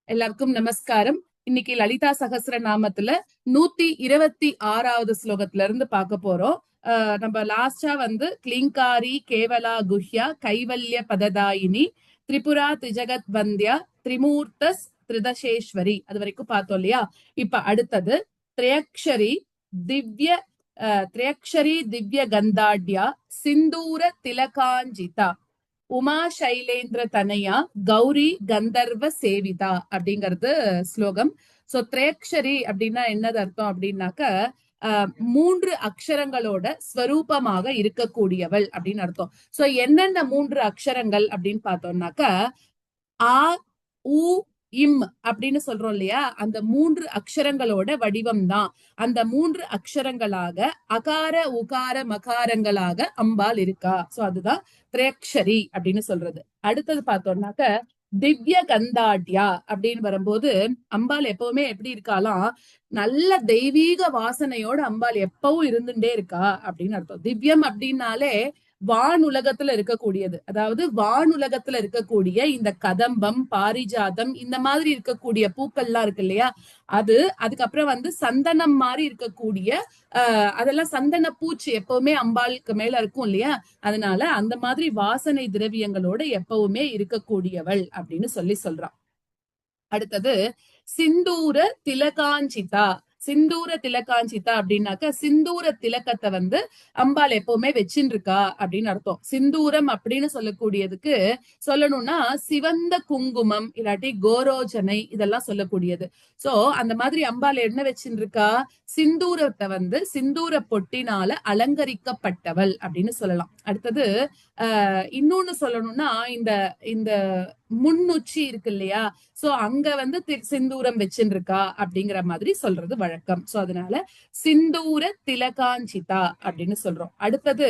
எல்லாருக்கும் நமஸ்காரம். இன்னைக்கு லலிதா சகஸ்ர நாமத்துல 126வது ஸ்லோகத்துல இருந்து பார்க்க போறோம். நம்ம லாஸ்டா வந்து கிளிங்காரி கேவலா குஹ்யா கைவல்ய பததாயினி திரிபுரா திஜகத் வந்தியா திரிமூர்த்தஸ் திரிதசேஸ்வரி அது வரைக்கும் பார்த்தோம் இல்லையா? இப்ப அடுத்தது திரையக்ஷரி திவ்ய கந்தாட்யா சிந்தூர திலகாஞ்சிதா உமா சைலேந்திர தனையா கௌரி கந்தர்வ சேவிதா அப்படிங்கிறது ஸ்லோகம். சோ திரேக்ஷரி அப்படின்னா என்னது அர்த்தம் அப்படின்னாக்க 3 அக்ஷரங்களோட ஸ்வரூபமாக இருக்கக்கூடியவள் அப்படின்னு அர்த்தம். சோ என்னென்ன 3 அக்ஷரங்கள் அப்படின்னு பார்த்தோம்னாக்க ஆ உ இம் அப்படின்னு சொல்றோம் இல்லையா? அந்த 3 அக்ஷரங்களோட வடிவம் தான். அந்த 3 அக்ஷரங்களாக அகார உகார மகாரங்களாக அம்பாள் இருக்கா. சோ அதுதான் திரேக்ஷரி அப்படின்னு சொல்றது. அடுத்தது பார்த்தோம்னாக்க திவ்ய கந்தாட்யா அப்படின்னு வரும்போது அம்பாள் எப்பவுமே எப்படி இருக்காலாம், நல்ல தெய்வீக வாசனையோட அம்பாள் எப்பவும் இருந்துட்டே இருக்கா அப்படின்னு அர்த்தம். திவ்யம் அப்படின்னாலே வானுலகத்துல இருக்கக்கூடியது. அதாவது வானுலகத்துல இருக்கக்கூடிய இந்த கதம்பம், பாரிஜாதம் இந்த மாதிரி இருக்கக்கூடிய பூக்கள்லாம் இருக்கு இல்லையா? அதுக்கப்புறம் வந்து சந்தனம் மாதிரி இருக்கக்கூடிய அதெல்லாம் சந்தன பூச்சி எப்பவுமே அம்பாளுக்கு மேல இருக்கும் இல்லையா? அதனால அந்த மாதிரி வாசனை திரவியங்களோட எப்பவுமே இருக்கக்கூடியவள் அப்படின்னு சொல்றான். அடுத்தது சிந்தூர திலகாஞ்சிதா. சிந்தூர திலகாஞ்சிதா அப்படின்னாக்க சிந்தூர திலக்கத்தை வந்து அம்பாள் எப்பவுமே வச்சுட்டு இருக்கா அப்படின்னு அர்த்தம். சிந்தூரம் அப்படின்னு சொல்லக்கூடியதுக்கு சொல்லணும்னா சிவந்த குங்குமம் இல்லாட்டி கோரோஜனை இதெல்லாம் சொல்லக்கூடியது. சோ அந்த மாதிரி அம்பாள் என்ன வச்சுட்டு இருக்கா, சிந்தூரத்தை வந்து சிந்தூர பொட்டினால அலங்கரிக்கப்பட்டவள் அப்படின்னு சொல்லலாம். அடுத்தது இன்னொன்னு சொல்லணும்னா இந்த இந்த முன்னுச்சி இருக்கு இல்லையா? சோ அங்க வந்து சிந்தூரம் வச்சுட்டு இருக்கா அப்படிங்கிற மாதிரி சொல்றது வழக்கம். சோ அதனால சிந்தூர திலகாஞ்சிதா அப்படின்னு சொல்றோம். அடுத்தது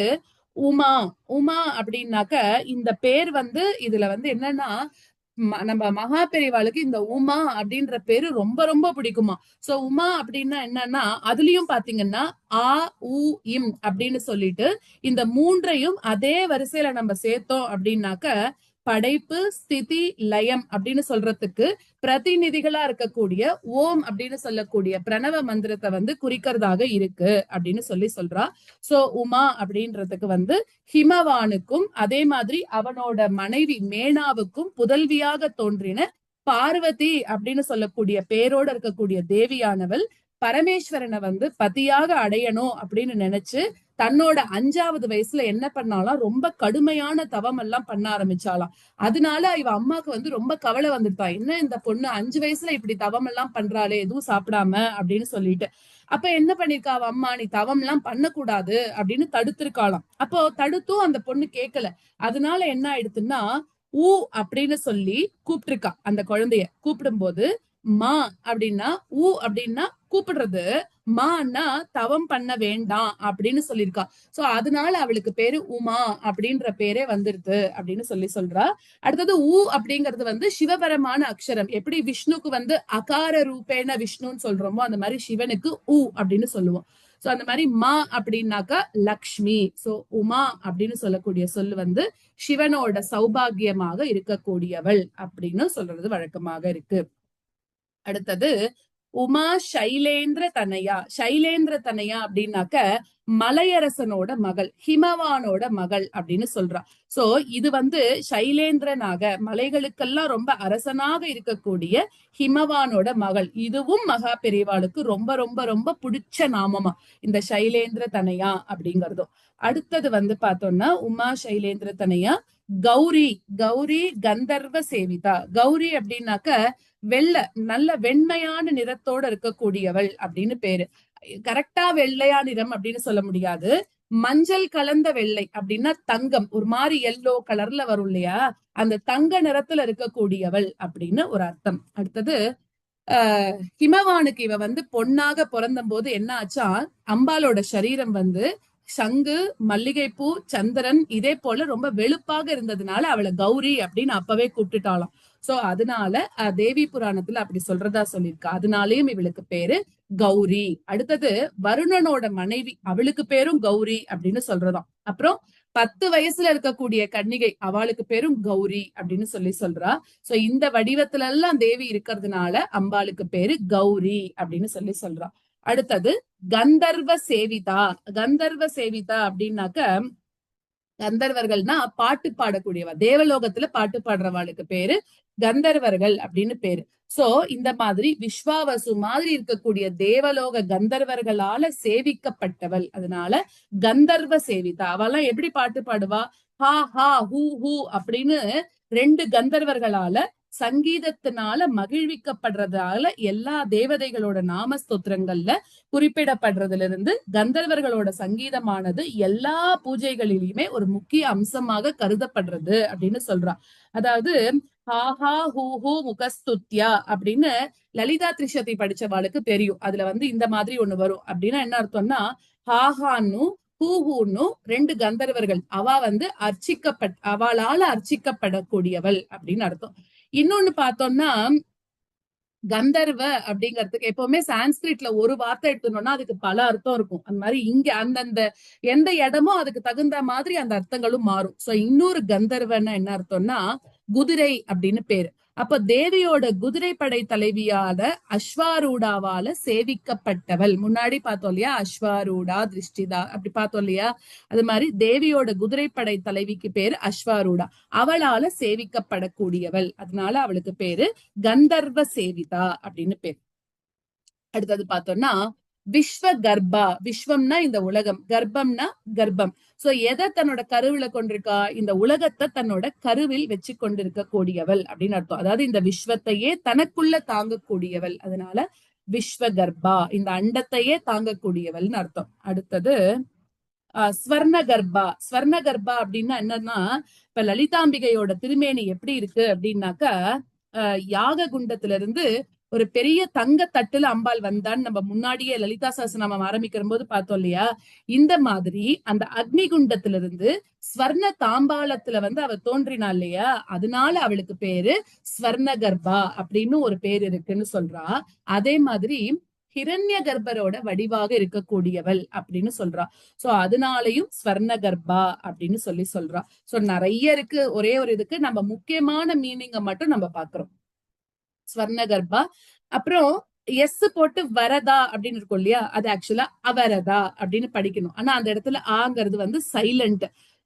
உமா. உமா அப்படின்னாக்க இந்த பேர் வந்து இதுல வந்து என்னன்னா நம்ம மகா பெரிவாளுக்கு இந்த உமா அப்படின்ற பேரு ரொம்ப ரொம்ப பிடிக்குமா. சோ உமா அப்படின்னா என்னன்னா அதுலயும் பாத்தீங்கன்னா ஆ உ இம் அப்படின்னு சொல்லிட்டு இந்த 3ஐயும் அதே வரிசையில நம்ம சேர்த்தோம் அப்படின்னாக்க படைப்பு ஸ்திதி லயம் அப்படின்னு சொல்றதுக்கு பிரதிநிதிகளா இருக்கக்கூடிய ஓம் அப்படின்னு சொல்லக்கூடிய பிரணவ மந்திரத்தை வந்து குறிக்கிறதாக இருக்கு அப்படின்னு சொல்றா. சோ உமா அப்படின்றதுக்கு வந்து ஹிமவானுக்கும் அதே மாதிரி அவனோட மனைவி மேனாவுக்கும் புதல்வியாக தோன்றின பார்வதி அப்படின்னு சொல்லக்கூடிய பேரோட இருக்கக்கூடிய தேவியானவள் பரமேஸ்வரனை வந்து பதியாக அடையணும் அப்படின்னு நினைச்சு தன்னோட 5வது வயசுல என்ன பண்ணாலாம், ரொம்ப கடுமையான தவம் எல்லாம் பண்ண ஆரம்பிச்சாலாம். அதனால இவ அம்மாக்கு வந்து ரொம்ப கவலை வந்துட்டா. என்ன இந்த பொண்ணு 5 வயசுல இப்படி தவம் எல்லாம் பண்றாளே எதுவும் சாப்பிடாம அப்படின்னு சொல்லிட்டு. அப்ப என்ன பண்ணிருக்கா அவ அம்மா, நீ தவம் எல்லாம் பண்ணக்கூடாது அப்படின்னு தடுத்திருக்காளாம். அப்போ தடுத்தும் அந்த பொண்ணு கேட்கல. அதனால என்ன ஆயிடுத்துன்னா ஊ அப்படின்னு சொல்லி கூப்பிட்டிருக்கா. அந்த குழந்தைய கூப்பிடும் போது மா அப்படின்னா ஊ அப்படின்னா கூப்பிடுறது, மான்னா தவம் பண்ண வேண்டாம் அப்படின்னு சொல்லியிருக்கா. சோ அதனால அவளுக்கு பேரு உமா அப்படின்ற பேரே வந்துருது அப்படின்னு சொல்றா. அடுத்தது ஊ அப்படிங்கிறது வந்து சிவபரமான அக்ஷரம். எப்படி விஷ்ணுக்கு வந்து அகார ரூபேன விஷ்ணுன்னு சொல்றோமோ அந்த மாதிரி சிவனுக்கு ஊ அப்படின்னு சொல்லுவோம். சோ அந்த மாதிரி மா அப்படின்னாக்கா லக்ஷ்மி. சோ உமா அப்படின்னு சொல்லக்கூடிய சொல் வந்து சிவனோட சௌபாகியமாக இருக்கக்கூடியவள் அப்படின்னு சொல்றது வழக்கமாக இருக்கு. அடுத்தது உமா சைலேந்திர தனையா. சைலேந்திர தனையா அப்படின்னாக்க மலையரசனோட மகள், ஹிமவானோட மகள் அப்படின்னு சொல்றா. சோ இது வந்து சைலேந்திரனாக மலைகளுக்கெல்லாம் ரொம்ப அரசனாக இருக்கக்கூடிய ஹிமவானோட மகள். இதுவும் மகா பெரிவாளுக்கு ரொம்ப ரொம்ப ரொம்ப பிடிச்ச நாமமா இந்த சைலேந்திர தனையா அப்படிங்கறதும். அடுத்தது வந்து பார்த்தோம்னா உமா சைலேந்திர தனையா கௌரி. கௌரி கந்தர்வ சேவிதா. கௌரி அப்படின்னாக்க வெள்ளை, நல்ல வெண்மையான நிறத்தோட இருக்கக்கூடியவள் அப்படின்னு பேரு. கரெக்டா வெள்ளையா நிறம் அப்படின்னு சொல்ல முடியாது. மஞ்சள் கலந்த வெள்ளை அப்படின்னா தங்கம், ஒரு மாதிரி எல்லோ கலர்ல வரும் இல்லையா? அந்த தங்க நிறத்துல இருக்கக்கூடியவள் அப்படின்னு ஒரு அர்த்தம். அடுத்தது ஹிமவானுக்கு இவ வந்து பொண்ணாக பிறந்த போது என்ன ஆச்சா, அம்பாலோட சரீரம் வந்து சங்கு, மல்லிகைப்பூ, சந்திரன் இதே போல ரொம்ப வெளுப்பாக இருந்ததுனால அவளை கௌரி அப்படின்னு அப்பவே கூப்பிட்டுட்டாளாம். சோ அதனால தேவி புராணத்துல அப்படி சொல்றதா சொல்லியிருக்கா. அதனாலயும் இவளுக்கு பேரு கௌரி. அடுத்தது வருணனோட மனைவி, அவளுக்கு பேரும் கௌரி அப்படின்னு சொல்றதாம். அப்புறம் 10 வயசுல இருக்கக்கூடிய கன்னிகை அவளுக்கு பேரும் கௌரி அப்படின்னு சொல்றா. சோ இந்த வடிவத்துல எல்லாம் தேவி இருக்கிறதுனால அம்பாளுக்கு பேரு கௌரி அப்படின்னு சொல்றா. அடுத்தது கந்தர்வ சேவிதா. கந்தர்வ சேவிதா அப்படின்னாக்க கந்தர்வர்கள்னா பாட்டு பாடக்கூடியவா, தேவலோகத்துல பாட்டு பாடுறவாளுக்கு பேரு கந்தர்வர்கள் அப்படின்னு பேரு. சோ இந்த மாதிரி விஸ்வாவசு மாதிரி இருக்கக்கூடிய தேவலோக கந்தர்வர்களால சேவிக்கப்பட்டவள், அதனால கந்தர்வ சேவிதா. அவெல்லாம் எப்படி பாட்டு பாடுவா, ஹா ஹா ஹூ ஹூ அப்படின்னு 2 கந்தர்வர்களால சங்கீதத்தினால மகிழ்விக்கப்படுறதால எல்லா தேவதைகளோட நாம ஸ்தோத்திரங்கள்ல குறிப்பிடப்படுறதுல இருந்து கந்தர்வர்களோட சங்கீதமானது எல்லா பூஜைகளிலுமே ஒரு முக்கிய அம்சமாக கருதப்படுறது அப்படின்னு சொல்றா. அதாவது ஹாஹா ஹூஹூ முகஸ்துத்யா அப்படின்னு லலிதா திரிஷதி படிச்சவாளுக்கு தெரியும். அதுல இந்த மாதிரி ஒண்ணு வரும். அப்படின்னா என்ன அர்த்தம்னா, ஹாஹான்னு ஹூஹூன்னு 2 கந்தர்வர்கள் அவ அவளால அர்ச்சிக்கப்படக்கூடியவள் அப்படின்னு அர்த்தம். இன்னொன்னு பார்த்தோம்னா, கந்தர்வ அப்படிங்கிறதுக்கு எப்பவுமே சான்ஸ்கிரிட்ல ஒரு வார்த்தை எடுத்துனோம்னா அதுக்கு பல அர்த்தம் இருக்கும். அந்த மாதிரி இங்க அந்தந்த எந்த இடமோ அதுக்கு தகுந்த மாதிரி அந்த அர்த்தங்களும் மாறும். சோ இன்னொரு கந்தர்வன்னா என்ன அர்த்தம்னா குதிரை அப்படின்னு பேரு. அப்ப தேவியோட குதிரை படை தலைவியால அஸ்வாரூடாவால சேவிக்கப்பட்டவள். முன்னாடி பார்த்தோம் இல்லையா, அஸ்வாரூடா திருஷ்டிதா அப்படி பார்த்தோம் இல்லையா. அது மாதிரி தேவியோட குதிரைப்படை தலைவிக்கு பேரு அஸ்வாரூடா, அவளால சேவிக்கப்படக்கூடியவள், அதனால அவளுக்கு பேரு கந்தர்வ சேவிதா அப்படின்னு பேர். அடுத்தது பார்த்தோம்னா விஸ்வ கர்ப்பா. விஸ்வம்னா இந்த உலகம், கர்ப்பம்னா கர்ப்பம். சோ எதை தன்னோட கருவில கொண்டிருக்கா, இந்த உலகத்தை தன்னோட கருவில் வச்சு கொண்டிருக்க கூடியவள் அப்படின்னு அர்த்தம். அதாவது இந்த விஸ்வத்தையே தனக்குள்ள தாங்கக்கூடியவள், அதனால விஸ்வ கர்ப்பா, இந்த அண்டத்தையே தாங்கக்கூடியவள்னு அர்த்தம். அடுத்தது ஸ்வர்ண கர்ப்பா. ஸ்வர்ண கர்ப்பா அப்படின்னா என்னன்னா, இப்ப லலிதாம்பிகையோட திருமேனி எப்படி இருக்கு அப்படின்னாக்க, யாக குண்டத்துல இருந்து ஒரு பெரிய தங்க தட்டுல அம்பாள் வந்தான்னு நம்ம முன்னாடியே லலிதா சஹஸ்ரநாமம் ஆரம்பிக்கிற போது பார்த்தோம் இல்லையா. இந்த மாதிரி அந்த அக்னி குண்டத்துல இருந்து ஸ்வர்ண தாம்பாளத்துல அவ தோன்றினா இல்லையா, அதனால அவளுக்கு பேரு ஸ்வர்ண கர்ப்பா அப்படின்னு ஒரு பேர் இருக்குன்னு சொல்றா. அதே மாதிரி ஹிரண்ய கர்ப்பரோட வடிவாக இருக்கக்கூடியவள் அப்படின்னு சொல்றா. சோ அதனாலையும் ஸ்வர்ண கர்ப்பா அப்படின்னு சொல்றா. சோ நிறைய இருக்கு. ஒரே ஒரு இதுக்கு நம்ம முக்கியமான மீனிங்க மட்டும் நம்ம பாக்குறோம். ஸ்வர்ண கர்ப்பா. அப்புறம் எஸ் போட்டு வரதா அப்படின்னு இருக்கும் இல்லையா, அது ஆக்சுவலா அவரதா அப்படின்னு படிக்கணும். ஆனா அந்த இடத்துல ஆங்கிறது சைலண்ட்.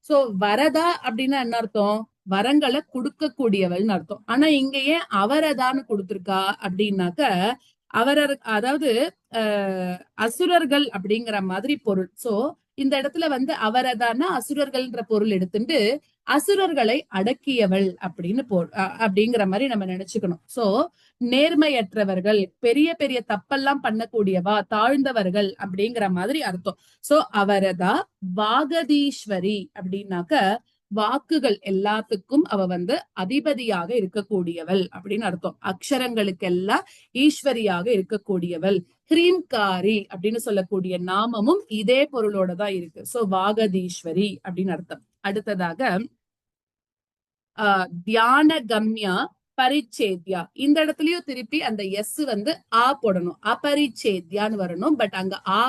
சோ வரதா அப்படின்னா என்ன அர்த்தம், வரங்களை கொடுக்கக்கூடியவள்னு அர்த்தம். ஆனா இங்க ஏன் அவரதான்னு கொடுத்திருக்கா அப்படின்னாக்க, அதாவது அசுரர்கள் அப்படிங்கிற மாதிரி பொருள். சோ இந்த இடத்துல அவரதான்னா அசுரர்கள்ன்ற பொருள் எடுத்துட்டு அசுரர்களை அடக்கியவள் அப்படின்னு அப்படிங்கிற மாதிரி நம்ம நினைச்சுக்கணும். சோ நேர்மையற்றவர்கள், பெரிய பெரிய தப்பெல்லாம் பண்ணக்கூடியவா, தாழ்ந்தவர்கள் அப்படிங்கிற மாதிரி அர்த்தம். சோ அவரதா வாகதீஸ்வரி அப்படின்னாக்க வாக்குகள் எல்லாத்துக்கும் அவ அதிபதியாக இருக்கக்கூடியவள் அப்படின்னு அர்த்தம். அக்ஷரங்களுக்கெல்லாம் ஈஸ்வரியாக இருக்கக்கூடியவள். ஹ்ரீம்காரி அப்படின்னு சொல்லக்கூடிய நாமமும் இதே பொருளோட தான் இருக்கு. சோ வாகதீஸ்வரி அப்படின்னு அர்த்தம். அடுத்ததாக தியான கம்யா பரிச்சேத்யா. இந்த இடத்துலயும் திருப்பி அந்த எஸ் ஆ போடணும், அபரிச்சேத்யான்னு வரணும். பட் அங்க ஆ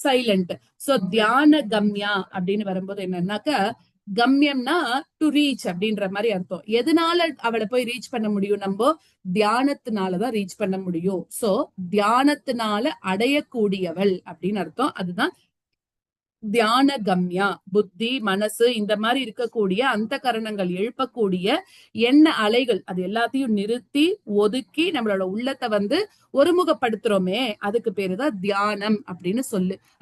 சைலண்ட். சோ தியான கம்யா அப்படின்னு வரும்போது என்னன்னாக்க, கம்யம்னா டு ரீச் அப்படின்ற மாதிரி அர்த்தம். எதனால அவளை போய் ரீச் பண்ண முடியும், நம்ம தியானத்தினாலதான் ரீச் பண்ண முடியும். சோ தியானத்தினால அடையக்கூடியவள் அப்படின்னு அர்த்தம். அதுதான் தியான கம்யா. புத்தி மனசு இந்த மாதிரி இருக்கக்கூடிய அந்த கரணங்கள் எழுப்பக்கூடிய எண்ண அலைகள் அது எல்லாத்தையும் நிறுத்தி ஒதுக்கி நம்மளோட உள்ளத்தை ஒருமுகப்படுத்துறோமே, அதுக்கு பேருதான் தியானம் அப்படின்னு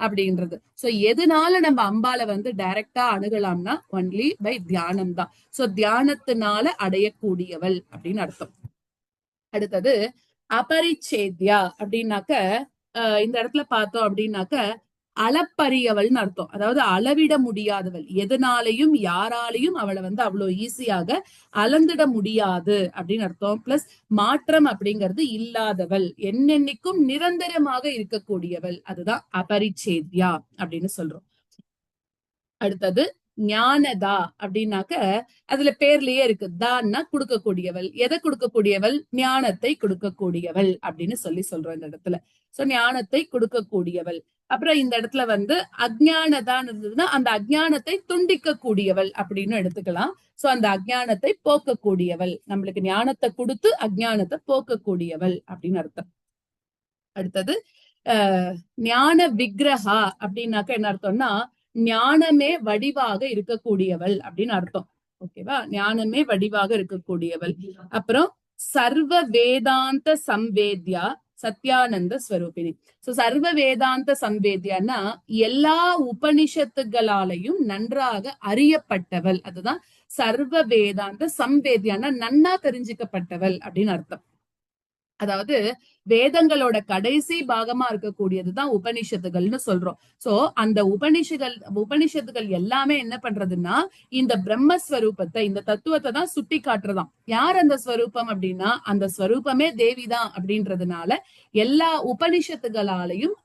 அப்படின்றது. சோ எதனால நம்ம அம்பால டைரக்டா அணுகலாம்னா ஒன்லி பை தியானம் தான். சோ தியானத்தினால அடையக்கூடியவள் அப்படின்னு அர்த்தம். அடுத்தது அபரிச்சேத்யா அப்படின்னாக்க, இந்த இடத்துல பார்த்தோம் அப்படின்னாக்க அளப்பரியவள்னு அர்த்தம். அதாவது அளவிட முடியாதவள், எதனாலையும் யாராலையும் அவளை அவ்வளவு ஈஸியாக அளந்திட முடியாது அப்படின்னு அர்த்தம். பிளஸ் மாற்றம் அப்படிங்கிறது இல்லாதவள், என்னென்னைக்கும் நிரந்தரமாக இருக்கக்கூடியவள், அதுதான் அபரிச்சேத்யா அப்படின்னு சொல்றோம். அடுத்தது ஞானதா அப்படின்னாக்க அதுல பேர்லயே இருக்கு, தான்னா கொடுக்கக்கூடியவள். எதை கொடுக்கக்கூடியவள்? ஞானத்தை கொடுக்கக்கூடியவள் அப்படின்னு சொல்றோம் இந்த இடத்துல. சோ ஞானத்தை கொடுக்கக்கூடியவள். அப்புறம் இந்த இடத்துல வந்து அஜ்ஞானதான் இருந்ததுன்னா அந்த அஜ்ஞானத்தை துண்டிக்க கூடியவள் அப்படின்னு எடுத்துக்கலாம். சோ அந்த அஜ்ஞானத்தை போக்கக்கூடியவள், நம்மளுக்கு ஞானத்தை கொடுத்து அஜ்ஞானத்தை போக்கக்கூடியவள் அப்படின்னு அர்த்தம். அடுத்தது ஞான விக்கிரகா அப்படின்னாக்க என்ன அர்த்தம்னா ஞானமே வடிவாக இருக்கக்கூடியவள் அப்படின்னு அர்த்தம். ஓகேவா? ஞானமே வடிவாக இருக்கக்கூடியவள். அப்புறம் சர்வ வேதாந்த சம்வேத்யா சத்யானந்த ஸ்வரூபிணி. சோ சர்வ வேதாந்த சம்வேத்யான்னா எல்லா உபனிஷத்துகளாலையும் நன்றாக அறியப்பட்டவள். அதுதான் சர்வ வேதாந்த சம்வேத்யான்னா நன்னா தெரிஞ்சுக்கப்பட்டவள் அப்படின்னு அர்த்தம். அதாவது வேதங்களோட கடைசி பாகமா இருக்கக்கூடியதுதான் உபனிஷத்துகள்னு சொல்றோம். சோ அந்த உபனிஷத்துகள் எல்லாமே என்ன பண்றதுன்னா இந்த பிரம்மஸ்வரூபத்தை, இந்த தத்துவத்தை தான் சுட்டி காட்டுறதாம். யார் அந்த ஸ்வரூபம் அப்படின்னா அந்த ஸ்வரூபமே தேவிதான் அப்படின்றதுனால எல்லா உபனிஷத்துகளாலையும்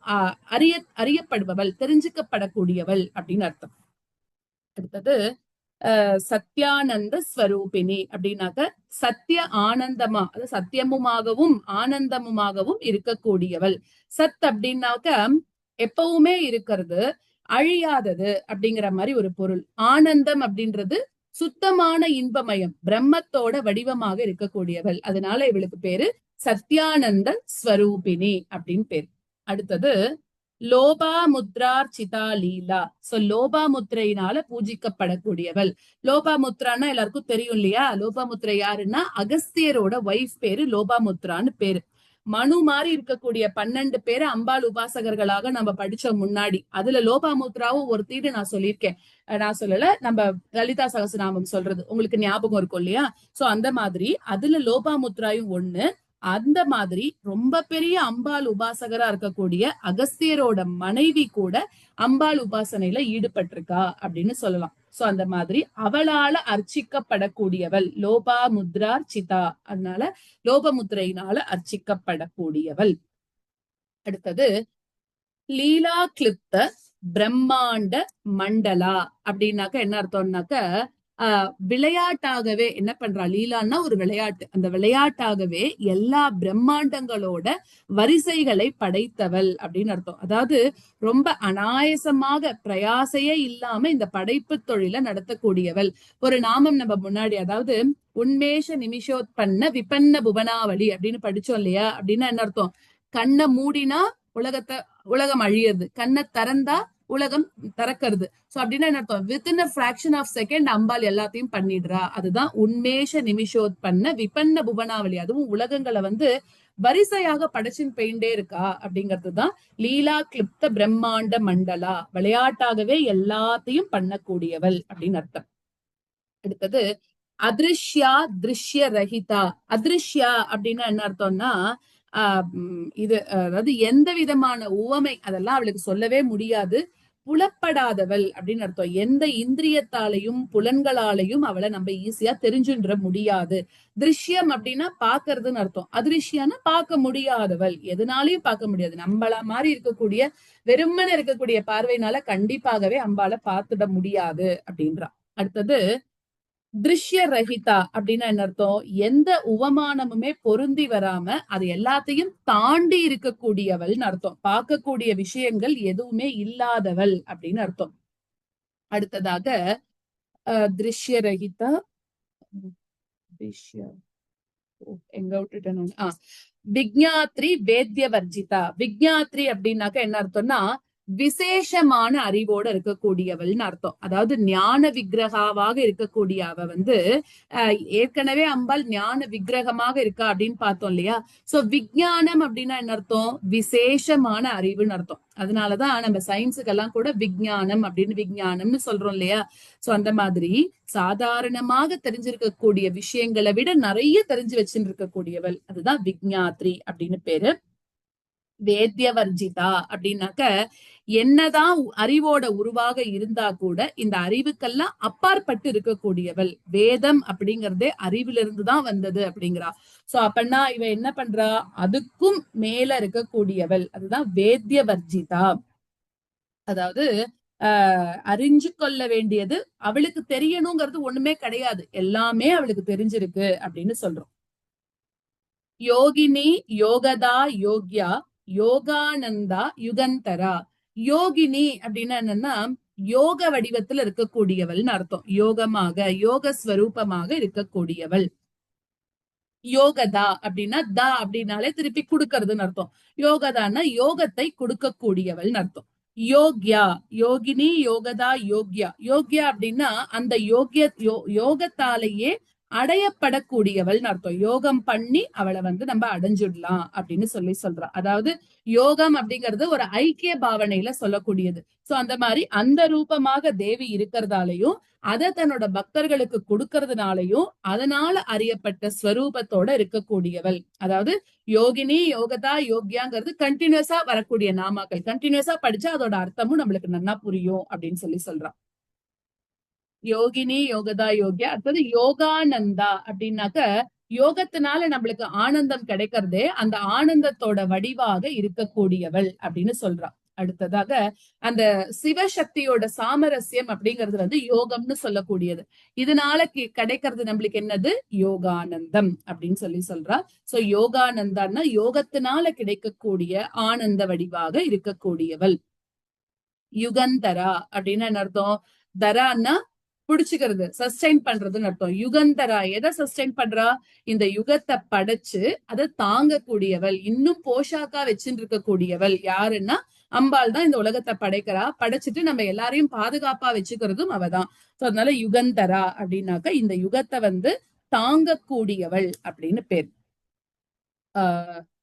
அறியப்படுபவள், தெரிஞ்சுக்கப்படக்கூடியவள் அப்படின்னு அர்த்தம். அடுத்தது சத்யானந்த ஸ்வரூபிணி அப்படின்னாக்க சத்திய ஆனந்தமா, அது சத்தியமுமாகவும் ஆனந்தமுமாகவும் இருக்கக்கூடியவள். சத் அப்படின்னாக்க எப்பவுமே இருக்கிறது, அழியாதது அப்படிங்கிற மாதிரி ஒரு பொருள். ஆனந்தம் அப்படின்றது சுத்தமான இன்பமயம், பிரம்மத்தோட வடிவமாக இருக்கக்கூடியவள். அதனால இவளுக்கு பேரு சத்யானந்த ஸ்வரூபிணி அப்படின்னு பேரு. அடுத்தது லோபாமுத்ரார்ச்சிதா லீலா. சோ லோபாமுத்ரையினால பூஜிக்கப்படக்கூடியவள். லோபாமுத்ரான்னா எல்லாருக்கும் தெரியும் இல்லையா? லோபாமுத்ரை யாருன்னா அகஸ்தியரோட ஒய்ஃப் பேரு லோபாமுத்ரான்னு பேரு. மனு மாதிரி இருக்கக்கூடிய 12 பேரு அம்பாள் உபாசகர்களாக நம்ம படிச்சோம் முன்னாடி. அதுல லோபாமுத்ராவும் ஒரு தீடு நான் சொல்லியிருக்கேன். நான் சொல்லல, நம்ம லலிதா சகஸ்ரநாமம் சொல்றது உங்களுக்கு ஞாபகம் இருக்கும் இல்லையா? சோ அந்த மாதிரி அதுல லோபாமுத்ராயும் ஒண்ணு. அந்த மாதிரி ரொம்ப பெரிய அம்பாள் உபாசகரா இருக்கக்கூடிய அகஸ்தியரோட மனைவி கூட அம்பாள் உபாசனையில ஈடுபட்டிருக்கா அப்படின்னு சொல்லலாம். சோ அந்த மாதிரி அவளால அர்ச்சிக்கப்படக்கூடியவள் லோபா முத்ரார்ச்சிதா. அதனால லோபமுத்ரையினால அர்ச்சிக்கப்படக்கூடியவள். அடுத்தது லீலா கிளிப்த பிரம்மாண்ட மண்டலா அப்படின்னாக்க என்ன அர்த்தம்னாக்க விளையாட்டாகவே என்ன பண்றா? லீலான்னா ஒரு விளையாட்டு. அந்த விளையாட்டாகவே எல்லா பிரம்மாண்டங்களோட வரிசைகளை படைத்தவள் அப்படின்னு அர்த்தம். அதாவது ரொம்ப அனாயசமாக பிரயாசையே இல்லாம இந்த படைப்பு தொழிலை நடத்தக்கூடியவள். ஒரு நாமம் நம்ம முன்னாடி, அதாவது உன்மேஷ நிமிஷோத்பன்ன விபன்ன புவனாவளி அப்படின்னு படிச்சோம் இல்லையா? அப்படின்னா என்ன அர்த்தம்? கண்ணை மூடினா உலகம் அழியுது, கண்ணை திறந்தா உலகம் திறக்கிறது. சோ அப்படின்னா என்ன அர்த்தம்? Within a fraction of second Ambal எல்லாத்தையும் பண்ணிடுறா. அதுதான் உன்மேஷ நிமிஷோத்பன்ன விபன்ன புவனாவளி. அதுவும் உலகங்களை வந்து வரிசையாக படைச்சின் பெயிண்டே இருக்கா அப்படிங்கிறதுதான் லீலா கிளிப்த பிரம்மாண்ட மண்டலா. விளையாட்டாகவே எல்லாத்தையும் பண்ணக்கூடியவள் அப்படின்னு அர்த்தம். அடுத்தது அதிருஷ்யா திருஷ்ய ரஹிதா. அதிருஷ்யா அப்படின்னா என்ன அர்த்தம்னா இது அதாவது எந்த விதமான உவமை அதெல்லாம் அவளுக்கு சொல்லவே முடியாது. புலப்படாதவள் அப்படின்னு அர்த்தம். எந்த இந்திரியத்தாலையும் புலன்களாலையும் அவளை நம்ம ஈஸியா தெரிஞ்சுன்ற முடியாது. திருஷ்யம் அப்படின்னா பாக்குறதுன்னு அர்த்தம். அதிருஷ்யானா பார்க்க முடியாதவள், எதனாலையும் பார்க்க முடியாது. நம்மள மாதிரி இருக்கக்கூடிய வெறுமன இருக்கக்கூடிய பார்வையினால கண்டிப்பாகவே அம்பால பார்த்துட முடியாது அப்படின்றா. அடுத்தது திருஷ்ய ரஹிதா அப்படின்னா என்ன அர்த்தம்? எந்த உவமானமுமே பொருந்தி வராம அது எல்லாத்தையும் தாண்டி இருக்கக்கூடியவள்னு அர்த்தம். பார்க்கக்கூடிய விஷயங்கள் எதுவுமே இல்லாதவள் அப்படின்னு அர்த்தம். அடுத்ததாக திருஷ்ய ரஹிதா, எங்க விட்டுட்டேன். விக்ஞாத்ரி வேத்ய வர்ஜிதா. விக்ஞாத்ரி அப்படின்னாக்க என்ன அர்த்தம்னா விசேஷமான அறிவோட இருக்கக்கூடியவள்னு அர்த்தம். அதாவது ஞான விக்கிரகாவாக இருக்கக்கூடிய அவ வந்து ஏற்கனவே அம்பாள் ஞான விக்கிரகமாக இருக்கா அப்படின்னு பார்த்தோம் இல்லையா? சோ விஞ்ஞானம் அப்படின்னா என்ன அர்த்தம்? விசேஷமான அறிவுன்னு அர்த்தம். அதனாலதான் நம்ம சயின்ஸுக்கெல்லாம் கூட விஞ்ஞானம் அப்படின்னு விஞ்ஞானம்னு சொல்றோம் இல்லையா? சோ அந்த மாதிரி சாதாரணமாக தெரிஞ்சிருக்கக்கூடிய விஷயங்களை விட நிறைய தெரிஞ்சு வச்சுட்டு இருக்கக்கூடியவள், அதுதான் விக்ஞாத்ரி அப்படின்னு பேரு. வேத்யவர்ஜிதா அப்படின்னாக்க என்னதான் அறிவோட உருவாக இருந்தா கூட இந்த அறிவுக்கெல்லாம் அப்பாற்பட்டு இருக்கக்கூடியவள். வேதம் அப்படிங்கறதே அறிவுல இருந்துதான் வந்தது அப்படிங்கிறா. சோ அப்பன்னா இவ என்ன பண்றா? அதுக்கும் மேல இருக்கக்கூடியவள், அதுதான் வேத்யவர்ஜிதா. அதாவது அறிஞ்சு கொள்ள வேண்டியது அவளுக்கு தெரியணுங்கிறது ஒண்ணுமே கிடையாது, எல்லாமே அவளுக்கு தெரிஞ்சிருக்கு அப்படின்னு சொல்றோம். யோகினி யோகதா யோக்யா யோகானந்தா யுகந்தரா. யோகினி அப்படின்னா என்னன்னா யோக வடிவத்துல இருக்கக்கூடியவள்னு அர்த்தம். யோகமாக யோக ஸ்வரூபமாக இருக்கக்கூடியவள். யோகதா அப்படின்னா தா அப்படின்னாலே திருப்பி கொடுக்கறதுன்னு அர்த்தம். யோகதான்னா யோகத்தை கொடுக்கக்கூடியவள்னு அர்த்தம். யோக்யா யோகினி யோகதா யோக்யா. யோக்யா அப்படின்னா அந்த யோகத்தாலேயே அடையப்படக்கூடியவள்னு அர்த்தம். யோகம் பண்ணி அவளை நம்ம அடைஞ்சிடலாம் அப்படின்னு சொல்றா. அதாவது யோகம் அப்படிங்கிறது ஒரு ஐக்கிய பாவனையில சொல்லக்கூடியது. சோ அந்த மாதிரி அந்த ரூபமாக தேவி இருக்கிறதாலையும் அதை தன்னோட பக்தர்களுக்கு கொடுக்கறதுனாலையும் அதனால அறியப்பட்ட ஸ்வரூபத்தோட இருக்கக்கூடியவள். அதாவது யோகினி யோகதா யோக்யாங்கிறது கண்டினியூஸா வரக்கூடிய நாமாக்கள். கண்டினியூஸா படிச்சா அதோட அர்த்தமும் நம்மளுக்கு நல்லா புரியும் அப்படின்னு சொல்றான். யோகினி யோகதா யோக்யா. அடுத்தது யோகானந்தா அப்படின்னாக்க யோகத்தினால நம்மளுக்கு ஆனந்தம் கிடைக்கிறதே அந்த ஆனந்தத்தோட வடிவாக இருக்கக்கூடியவள் அப்படின்னு சொல்றா. அடுத்ததாக அந்த சிவசக்தியோட சாமரஸ்யம் அப்படிங்கிறது யோகம்னு சொல்லக்கூடியது. இதனால கிடைக்கிறது நம்மளுக்கு என்னது யோகானந்தம் அப்படின்னு சொல்றா. சோ யோகானந்தான்னா யோகத்தினால கிடைக்கக்கூடிய ஆனந்த வடிவாக இருக்கக்கூடியவள். யுகந்தரா அப்படின்னு என்ன அர்த்தம்? தரான்னா புடிச்சுக்கிறது, சஸ்டைன் பண்றதுன்னு அர்த்தம். யுகந்தரா எதை சஸ்டைன் பண்றா? இந்த யுகத்தை படைச்சு அதை தாங்கக்கூடியவள், இன்னும் போஷாக்கா வச்சுட்டு இருக்கக்கூடியவள் யாருன்னா அம்பாள் தான். இந்த உலகத்தை படைக்கிறா, படைச்சிட்டு நம்ம எல்லாரையும் பாதுகாப்பா வச்சுக்கிறதும் அவதான். சோ அதனால யுகந்தரா அப்படின்னாக்க இந்த யுகத்தை தாங்கக்கூடியவள் அப்படின்னு பேர்.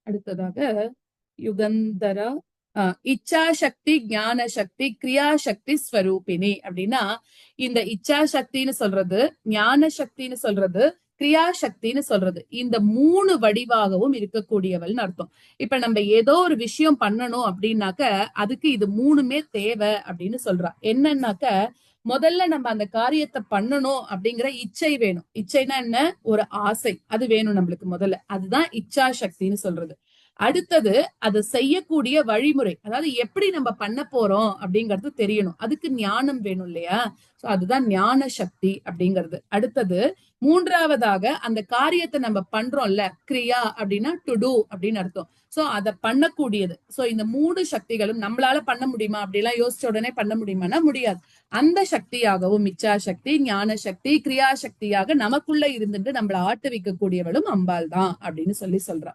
அடுத்ததாக யுகந்தரா இச்சா சக்தி ஞான சக்தி கிரியா சக்தி ஸ்வரூபிணி அப்படின்னா இந்த இச்சா சக்தின்னு சொல்றது, ஞான சக்தின்னு சொல்றது, கிரியா சக்தின்னு சொல்றது, இந்த 3 வடிவாகவும் இருக்கக்கூடியவள்னு அர்த்தம். இப்ப நம்ம ஏதோ ஒரு விஷயம் பண்ணணும் அப்படின்னாக்க அதுக்கு இது 3மே தேவை அப்படின்னு சொல்றா. என்னன்னாக்க முதல்ல நம்ம அந்த காரியத்தை பண்ணணும் அப்படிங்கிற இச்சை வேணும். இச்சைனா என்ன? ஒரு ஆசை, அது வேணும் நம்மளுக்கு முதல்ல. அதுதான் இச்சா சக்தின்னு சொல்றது. அடுத்தது அதை செய்யக்கூடிய வழிமுறை, அதாவது எப்படி நம்ம பண்ண போறோம் அப்படிங்கிறது தெரியணும், அதுக்கு ஞானம் வேணும் இல்லையா? சோ அதுதான் ஞான சக்தி அப்படிங்கிறது. அடுத்தது 3வதாக அந்த காரியத்தை நம்ம பண்றோம்ல, கிரியா அப்படின்னா டு டூ அப்படின்னு அர்த்தம். சோ அதை பண்ணக்கூடியது. சோ இந்த 3 சக்திகளும் நம்மளால பண்ண முடியுமா? அப்படிலாம் யோசிச்ச உடனே பண்ண முடியுமானா முடியாது. அந்த சக்தியாகவும் இச்சா சக்தி, ஞான சக்தி, கிரியா சக்தியாக நமக்குள்ள இருந்துட்டு நம்மளை ஆட்டு வைக்கக்கூடியவளும் அம்பாள் தான் அப்படின்னு சொல்றா.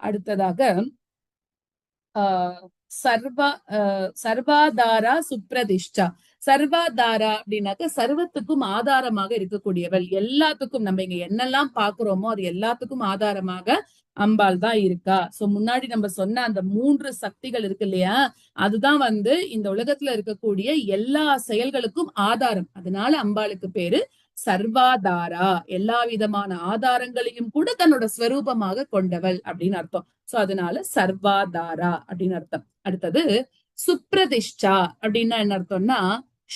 அடுத்ததாக சர்வாதாரா சுப்ரதிஷ்டா. சர்வாதாரா அப்படின்னாக்க சர்வத்துக்கும் ஆதாரமாக இருக்கக்கூடியவள். எல்லாத்துக்கும் நம்ம இங்க என்னெல்லாம் பாக்குறோமோ அது எல்லாத்துக்கும் ஆதாரமாக அம்பாள் தான் இருக்கா. சோ முன்னாடி நம்ம சொன்ன அந்த 3 சக்திகள் இருக்கு இல்லையா, அதுதான் இந்த உலகத்துல இருக்கக்கூடிய எல்லா செயல்களுக்கும் ஆதாரம். அதனால அம்பாளுக்கு பேரு சர்வாதாரா, எல்லா விதமான ஆதாரங்களையும் கூட தன்னோட ஸ்வரூபமாக கொண்டவள் அப்படின்னு அர்த்தம். சோ அதனால சர்வாதாரா அப்படின்னு அர்த்தம். அடுத்தது சுப்ரதிஷ்டா அப்படின்னா என்ன அர்த்தம்னா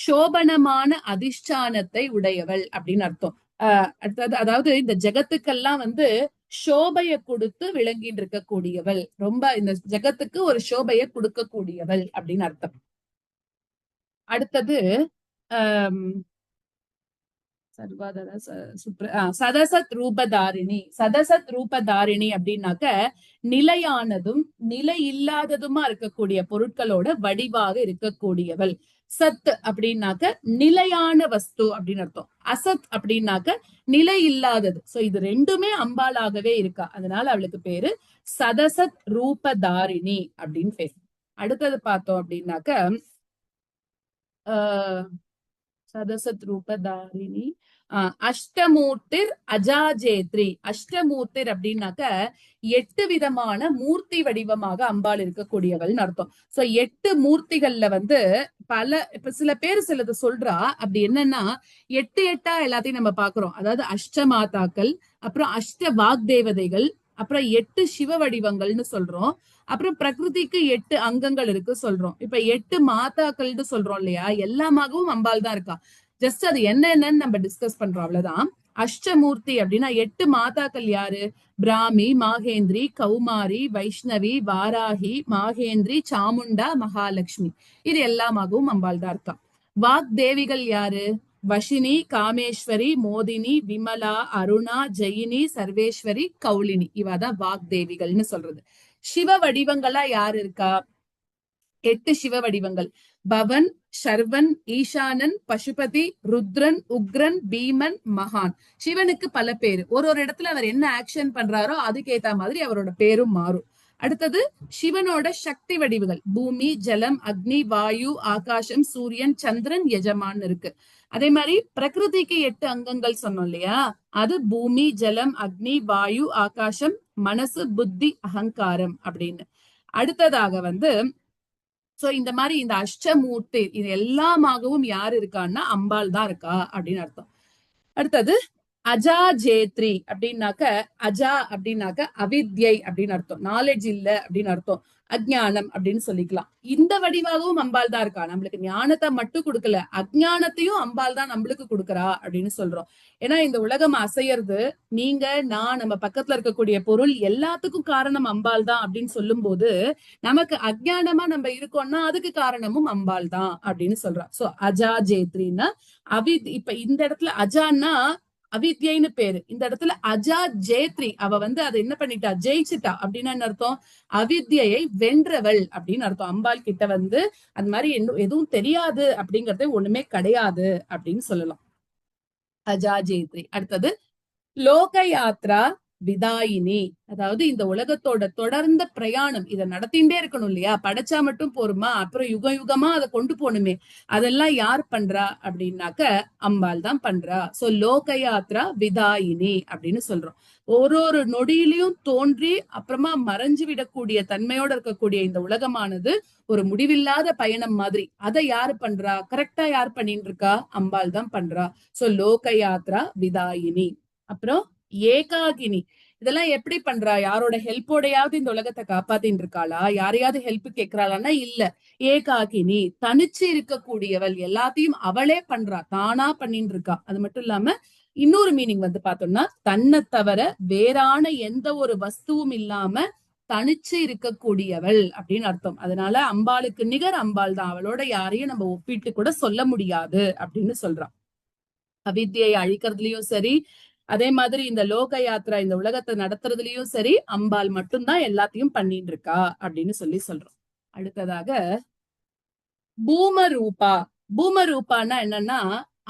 சோபனமான அதிஷ்டானத்தை உடையவள் அப்படின்னு அர்த்தம். அடுத்தது அதாவது இந்த ஜெகத்துக்கெல்லாம் சோபைய கொடுத்து விளங்கிட்டு இருக்கக்கூடியவள், ரொம்ப இந்த ஜெகத்துக்கு ஒரு சோபைய கொடுக்கக்கூடியவள் அப்படின்னு அர்த்தம். அடுத்தது சதசத் ரூபதாரிணி. சதசத் ரூபதாரிணி அப்படின்னாக்க நிலையானதும் நிலை இல்லாததுமா இருக்கக்கூடிய பொருட்களோட வடிவாக இருக்கக்கூடியவள். சத் அப்படின்னாக்க நிலையான வஸ்து அப்படின்னு அர்த்தம். அசத் அப்படின்னாக்க நிலை இல்லாதது. சோ இது ரெண்டுமே அம்பாளாகவே இருக்கா. அதனால அவளுக்கு பேரு சதசத் ரூபதாரிணி அப்படின்னு பேரு. அடுத்தது பார்த்தோம் அப்படின்னாக்க சதசத் ரூபதாரிணி அஷ்டமூர்த்திர் அஜாஜேத்ரி. அஷ்டமூர்த்திர் அப்படின்னாக்க 8 விதமான மூர்த்தி வடிவமாக அம்பாள் இருக்கக்கூடியவள்னு அர்த்தம். சோ 8 மூர்த்திகள்ல பல இப்ப சில பேர் சிலது சொல்றா. அப்படி என்னன்னா 8 எல்லாத்தையும் நம்ம பாக்குறோம். அதாவது அஷ்டமாதாக்கள், அப்புறம் அஷ்ட வாக்தேவதைகள், அப்புறம் 8 சிவ வடிவங்கள்னு சொல்றோம். அப்புறம் பிரகிருதிக்கு 8 அங்கங்கள் இருக்கு சொல்றோம். இப்ப 8 மாதாக்கள்னு சொல்றோம் இல்லையா, எல்லாமாகவும் அம்பாள் தான் இருக்கா. ஜஸ்ட் அது என்னன்னு நம்ம டிஸ்கஸ் பண்றோம், அவ்வளவுதான். அஷ்டமூர்த்தி அப்படின்னா 8 மாதாக்கள் யாரு? பிராமி, மாகேந்திரி, கௌமாரி, வைஷ்ணவி, வாராகி, மாகேந்திரி, சாமுண்டா, மகாலட்சுமி. இது எல்லாமாகவும் அம்பாள் தான் இருக்கா. வாக்தேவிகள் யாரு? வஷினி, காமேஸ்வரி, மோதினி, விமலா, அருணா, ஜெயினி, சர்வேஸ்வரி, கௌலினி. இவாதான் வாக்தேவிகள்னு சொல்றது. சிவ வடிவங்களா யாரு இருக்கா? 8 சிவ வடிவங்கள். பவன், ஷர்வன், ஈசானன், பசுபதி, ருத்ரன், உக்ரன், பீமன், மகான். சிவனுக்கு பல பேரு. ஒரு இடத்துல அவர் என்ன ஆக்ஷன் பண்றாரோ அதுக்கேத்த மாதிரி அவரோட பேரும் மாறும். அடுத்தது சிவனோட சக்தி வடிவுகள். பூமி, ஜலம், அக்னி, வாயு, ஆகாசம், சூரியன், சந்திரன், யஜமான் இருக்கு. அதே மாதிரி பிரகிருதிக்கு 8 அங்கங்கள் சொன்னோம் இல்லையா? அது பூமி, ஜலம், அக்னி, வாயு, ஆகாசம், மனசு, புத்தி, அகங்காரம் அப்படின்னு. அடுத்ததாக சோ இந்த மாதிரி இந்த அஷ்டமூர்த்தி இது எல்லாமாகவும் யாரு இருக்கான்னா அம்பாள் தான் இருக்கா அப்படின்னு அர்த்தம். அடுத்தது அஜா ஜேத்ரி அப்படின்னாக்க, அஜா அப்படின்னாக்க அவித்யை அப்படின்னு அர்த்தம். நாலேஜ் இல்ல அப்படின்னு அர்த்தம். அஜ்ஞானம் அப்படின்னு சொல்லிக்கலாம். இந்த வடிவாகவும் அம்பாள் தான் இருக்கா. நம்மளுக்கு ஞானத்தை மட்டும் கொடுக்கல, அஜ்ஞானத்தையும் அம்பாள் தான் நம்மளுக்கு கொடுக்கறா அப்படின்னு சொல்றோம். ஏன்னா இந்த உலகம் அசையறது நீங்க நான் நம்ம பக்கத்துல இருக்கக்கூடிய பொருள் எல்லாத்துக்கும் காரணம் அம்பாள் தான் அப்படின்னு சொல்லும் போது, நமக்கு அஜ்ஞானமா நம்ம இருக்கோம்னா அதுக்கு காரணமும் அம்பாள் தான் அப்படின்னு சொல்றோம். சோ அஜா ஜேத்ரின்னா இப்ப இந்த இடத்துல அஜான்னா அவித்யைன்னு பேரு. இந்த இடத்துல அஜா ஜேத்ரி, அவ அதை என்ன பண்ணிட்டா? ஜெயிச்சுட்டா. அப்படின்னா என்ன அர்த்தம்? அவித்யை வென்றவள் அப்படின்னு அர்த்தம். அம்பாள் கிட்ட அது மாதிரி எதுவும் தெரியாது அப்படிங்கறதே ஒண்ணுமே கிடையாது அப்படின்னு சொல்லலாம். அஜா ஜேத்ரி. அடுத்தது லோக யாத்ரா விதாயினி, அதாவது இந்த உலகத்தோட தொடர்ந்த பிரயாணம் இதை நடத்திண்டே இருக்கணும் இல்லையா? படைச்சா மட்டும் போருமா? அப்புறம் யுக யுகமா அதை கொண்டு போகணுமே. அதெல்லாம் யார் பண்றா அப்படின்னாக்க அம்பாள் தான் பண்றா. சோ லோக யாத்ரா விதாயினி அப்படின்னு சொல்றோம். ஒரு நொடியிலையும் தோன்றி அப்புறமா மறைஞ்சு விடக்கூடிய தன்மையோட இருக்கக்கூடிய இந்த உலகமானது ஒரு முடிவில்லாத பயணம் மாதிரி. அதை யாரு பண்றா? கரெக்டா யார் பண்ணிட்டு இருக்கா? அம்பாள் தான் பண்றா. சோ லோக யாத்ரா விதாயினி. அப்புறம் ஏகாகினி, இதெல்லாம் எப்படி பண்றா? யாரோட ஹெல்ப்போடையாவது இந்த உலகத்தை காப்பாத்தின்னு இருக்காளா? யாரையாவது ஹெல்ப் கேட்கிறாளான்னா இல்ல. ஏகாகினி, தனிச்சு இருக்கக்கூடியவள், எல்லாத்தையும் அவளே பண்றா, தானா பண்ணிட்டு இருக்கா. அது மட்டும் இல்லாம இன்னொரு மீனிங் பார்த்தோம்னா, தன்னை தவிர வேறான எந்த ஒரு வஸ்துவும் இல்லாம தனிச்சு இருக்கக்கூடியவள் அப்படின்னு அர்த்தம். அதனால அம்பாளுக்கு நிகர் அம்பாள் தான். அவளோட யாரையும் நம்ம ஒப்பிட்டு கூட சொல்ல முடியாது அப்படின்னு சொல்றான். அவித்யை அழிக்கிறதுலயும் சரி, அதே மாதிரி இந்த லோக யாத்ரா இந்த உலகத்தை நடத்துறதுலயும் சரி, அம்பாள் மட்டும்தான் எல்லாத்தையும் பண்ணிட்டு இருக்கா அப்படின்னு சொல்றோம். அடுத்ததாக பூமரூபா. பூமரூபான்னா என்னன்னா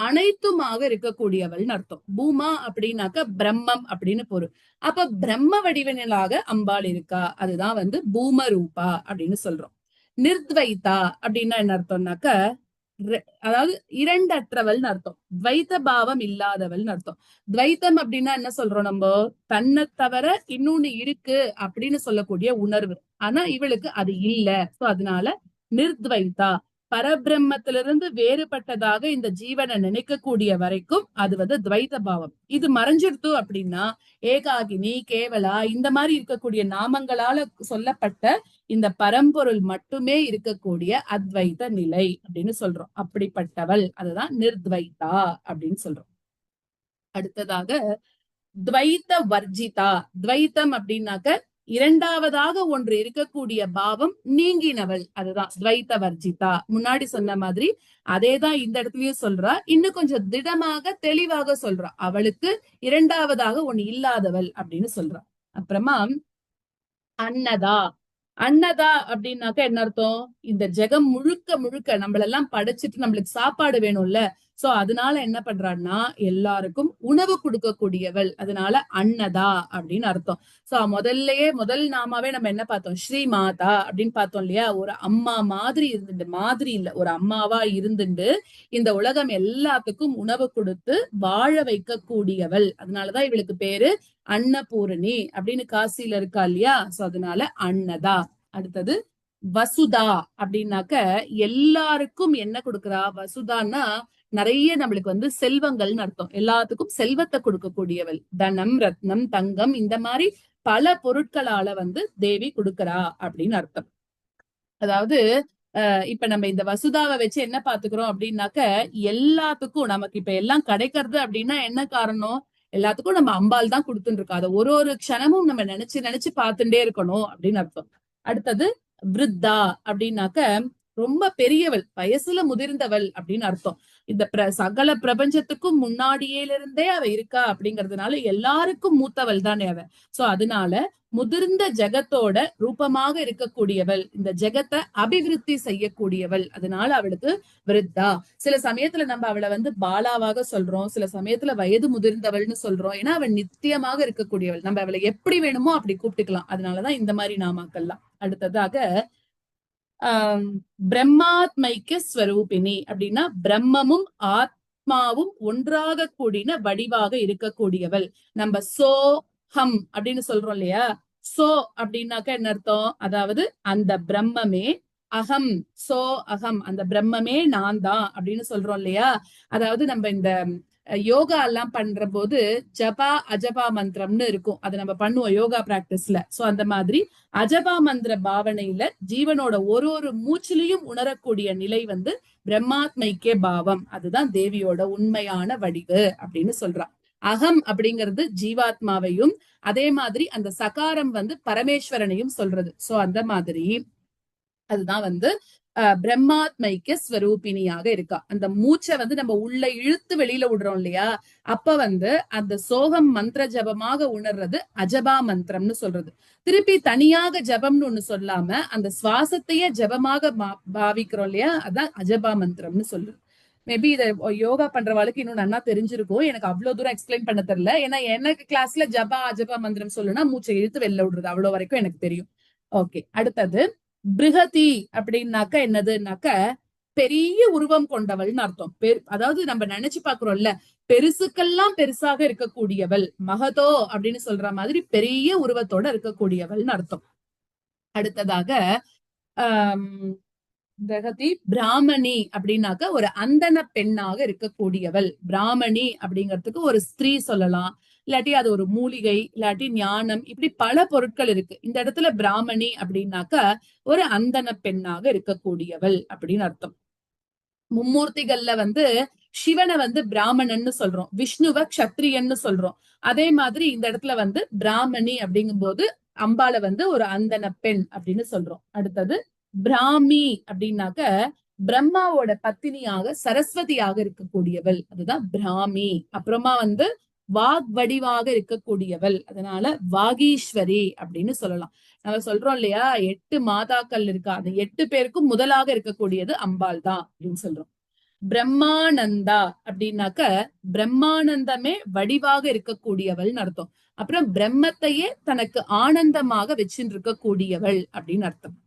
அனைத்துமாக இருக்கக்கூடியவள்னு அர்த்தம். பூமா அப்படின்னாக்க பிரம்மம் அப்படின்னு பொருள். அப்ப பிரம்ம வடிவனிலாக அம்பாள் இருக்கா. அதுதான் பூமரூபா அப்படின்னு சொல்றோம். நிர்த்வைதா அப்படின்னா என்ன அர்த்தம்னாக்க அதாவது இரண்டற்றவள்னு அர்த்தம். துவைத்த பாவம் இல்லாதவள்னு அர்த்தம். துவைத்தம் அப்படின்னா என்ன சொல்றோம் நம்ம? தன்னை தவிர இன்னொன்னு இருக்கு அப்படின்னு சொல்லக்கூடிய உணர்வு. ஆனா இவளுக்கு அது இல்ல. சோ அதனால நிர்த்வைத்தா, பரபிரம்மத்திலிருந்து வேறுபட்டதாக இந்த ஜீவனை நினைக்கக்கூடிய வரைக்கும் அது துவைத்த பாவம். இது மறைஞ்சிருத்து அப்படின்னா ஏகாகினி, கேவலா இந்த மாதிரி இருக்கக்கூடிய நாமங்களால சொல்லப்பட்ட இந்த பரம்பொருள் மட்டுமே இருக்கக்கூடிய அத்வைத நிலை அப்படின்னு சொல்றோம். அப்படிப்பட்டவள் அதுதான் நிர்த்வைதா அப்படின்னு சொல்றோம். அடுத்ததாக துவைத்த வர்ஜிதா. துவைத்தம் அப்படின்னாக்க இரண்டாவதாக ஒன்று இருக்கக்கூடிய பாவம் நீங்கினவள், அதுதான் துவைத்த வர்ஜிதா. முன்னாடி சொன்ன மாதிரி அதேதான் இந்த இடத்துலயும் சொல்றா. இன்னும் கொஞ்சம் திடமாக தெளிவாக சொல்றா. அவளுக்கு இரண்டாவதாக ஒண்ணு இல்லாதவள் அப்படின்னு சொல்றா. அப்புறமா அன்னதா. அன்னதா அப்படின்னாக்க என்ன அர்த்தம்? இந்த ஜெகம் முழுக்க முழுக்க நம்மளெல்லாம் படைச்சிட்டு நம்மளுக்கு சாப்பாடு வேணும்ல. சோ அதனால என்ன பண்றான்னா எல்லாருக்கும் உணவு கொடுக்கக்கூடியவள். அதனால அன்னதா அப்படின்னு அர்த்தம். சோ முதல் நாமாவே நம்ம என்ன பார்த்தோம்? ஸ்ரீ மாதா அப்படின்னு பார்த்தோம் இல்லையா? ஒரு அம்மா மாதிரி இருந்துட்டு, மாதிரி இல்ல, ஒரு அம்மாவா இருந்துட்டு இந்த உலகம் எல்லாத்துக்கும் உணவு கொடுத்து வாழ வைக்கக்கூடியவள். அதனாலதான் இவளுக்கு பேரு அன்னபூரணி அப்படின்னு காசியில இருக்கா இல்லையா? சோ அதனால அன்னதா. அடுத்தது வசுதா அப்படின்னாக்க எல்லாருக்கும் என்ன கொடுக்கறா? வசுதான்னா நிறைய நம்மளுக்கு செல்வங்கள்னு அர்த்தம். எல்லாத்துக்கும் செல்வத்தை கொடுக்கக்கூடியவள். தனம், ரத்னம், தங்கம் இந்த மாதிரி பல பொருட்களால தேவி கொடுக்கறா அப்படின்னு அர்த்தம். அதாவது இப்ப நம்ம இந்த வசுதாவை வச்சு என்ன பாத்துக்கிறோம் அப்படின்னாக்க எல்லாத்துக்கும் நமக்கு இப்ப எல்லாம் கிடைக்கிறது அப்படின்னா என்ன காரணம்? எல்லாத்துக்கும் நம்ம அம்பாள் தான் கொடுத்துட்டு இருக்கோம். அதை ஒரு ஒரு க்ஷணமும் நம்ம நினைச்சு நினைச்சு பார்த்துட்டே இருக்கணும் அப்படின்னு அர்த்தம். அடுத்தது விருத்தா அப்படின்னாக்க ரொம்ப பெரியவள், வயசுல முதிர்ந்தவள் அப்படின்னு அர்த்தம். இந்த சகல பிரபஞ்சத்துக்கும் முன்னாடியில இருந்தே அவ இருக்கா அப்படிங்கறதுனால எல்லாருக்கும் மூத்தவள் தானே அவ. சோ அதனால முதிர்ந்த ஜெகத்தோட ரூபமாக இருக்கக்கூடியவள், இந்த ஜெகத்தை அபிவிருத்தி செய்யக்கூடியவள். அதனால அவளுக்கு விருத்தா. சில சமயத்துல நம்ம அவளை வந்து பாலாவாக சொல்றோம், சில சமயத்துல வயது முதிர்ந்தவள்னு சொல்றோம். ஏன்னா அவள் நித்தியமாக இருக்கக்கூடியவள். நம்ம அவளை எப்படி வேணுமோ அப்படி கூப்பிட்டுக்கலாம். அதனாலதான் இந்த மாதிரி நாமாக்கள்லாம். அடுத்ததாக பிரம்மாத்மைக்க ஸ்வரூபிணி அப்படின்னா பிரம்மமும் ஆத்மாவும் ஒன்றாக கூடின வடிவாக இருக்கக்கூடியவள். நம்ம சோ ஹம் அப்படின்னு சொல்றோம் இல்லையா? சோ அப்படின்னாக்க என்ன அர்த்தம்? அதாவது அந்த பிரம்மமே அகம், சோ அகம், அந்த பிரம்மமே நான் தான் அப்படின்னு சொல்றோம் இல்லையா? அதாவது நம்ம இந்த யோகா எல்லாம் பண்ற போது ஜபா அஜபா மந்திரம்னு இருக்கும். அதை நம்ம பண்ணுவோம் யோகா பிராக்டிஸ்ல. சோ அந்த மாதிரி அஜபா மந்திர பாவனையில ஜீவனோட ஒரு ஒரு மூச்சிலையும் உணரக்கூடிய நிலை வந்து பிரம்மாத்மைக்கே பாவம். அதுதான் தேவியோட உண்மையான வடிவு அப்படின்னு சொல்றா. அகம் அப்படிங்கிறது ஜீவாத்மாவையும், அதே மாதிரி அந்த சகாரம் வந்து பரமேஸ்வரனையும் சொல்றது. சோ அந்த மாதிரி அதுதான் வந்து பிரம்மாத்மைக்க ஸ்வரூபிணியாக இருக்கா. அந்த மூச்சை வந்து நம்ம உள்ள இழுத்து வெளியில விடுறோம் இல்லையா? அப்ப வந்து அந்த சோகம் மந்திர ஜபமாக உணர்றது அஜபா மந்திரம்னு சொல்றது. திருப்பி தனியாக ஜபம்னு ஒண்ணு சொல்லாம அந்த சுவாசத்தையே ஜபமாக பாவிக்கிறோம் இல்லையா? அதான் அஜபா மந்திரம்னு சொல்றது. மேபி இத யோகா பண்றவாளுக்கு இன்னும் நல்லா தெரிஞ்சிருக்கும். எனக்கு அவ்வளவு தூரம் எக்ஸ்பிளைன் பண்ண தெரியல. ஏன்னா எனக்கு கிளாஸ்ல ஜபா அஜபா மந்திரம் சொல்லுனா மூச்சை இழுத்து வெளில விடுறது, அவ்வளவு வரைக்கும் எனக்கு தெரியும். ஓகே, அடுத்தது பிருகதி அப்படின்னாக்க என்னதுன்னாக்க பெரிய உருவம் கொண்டவள்னு அர்த்தம். அதாவது நம்ம நினைச்சு பாக்குறோம்ல, பெருசுக்கெல்லாம் பெருசாக இருக்கக்கூடியவள், மகதோ அப்படின்னு சொல்ற மாதிரி பெரிய உருவத்தோட இருக்கக்கூடியவள்னு அர்த்தம். அடுத்ததாக பிரகதி பிராமணி அப்படின்னாக்க ஒரு அந்தன பெண்ணாக இருக்கக்கூடியவள். பிராமணி அப்படிங்கிறதுக்கு ஒரு ஸ்திரீ சொல்லலாம், இல்லாட்டி அது ஒரு மூலிகை, இல்லாட்டி ஞானம், இப்படி பல பொருட்கள் இருக்கு. இந்த இடத்துல பிராமணி அப்படின்னாக்க ஒரு அந்தன பெண்ணாக இருக்கக்கூடியவள் அப்படின்னு அர்த்தம். மும்மூர்த்திகள்ல வந்து சிவனை வந்து பிராமணன்னு சொல்றோம், விஷ்ணுவ க்ஷத்ரியன்னு சொல்றோம். அதே மாதிரி இந்த இடத்துல வந்து பிராமணி அப்படிங்கும் போது அம்பாளை வந்து ஒரு அந்தன பெண் அப்படின்னு சொல்றோம். அடுத்தது பிராமி அப்படின்னாக்க பிரம்மாவோட பத்தினியாக சரஸ்வதியாக இருக்கக்கூடியவள், அதுதான் பிராமி. அப்புறமா வந்து வாக் வடிவாக இருக்கக்கூடியவள், அதனால வாகீஸ்வரி அப்படின்னு சொல்லலாம். நம்ம சொல்றோம் இல்லையா 8 மாதாக்கள் இருக்கா, அந்த 8 பேருக்கும் முதலாக இருக்கக்கூடியது அம்பாள் தான் அப்படின்னு சொல்றோம். பிரம்மானந்தா அப்படின்னாக்க பிரம்மானந்தமே வடிவாக இருக்கக்கூடியவள்னு அர்த்தம். அப்புறம் பிரம்மத்தையே தனக்கு ஆனந்தமாக வச்சுட்டு இருக்கக்கூடியவள் அப்படின்னு அர்த்தம்.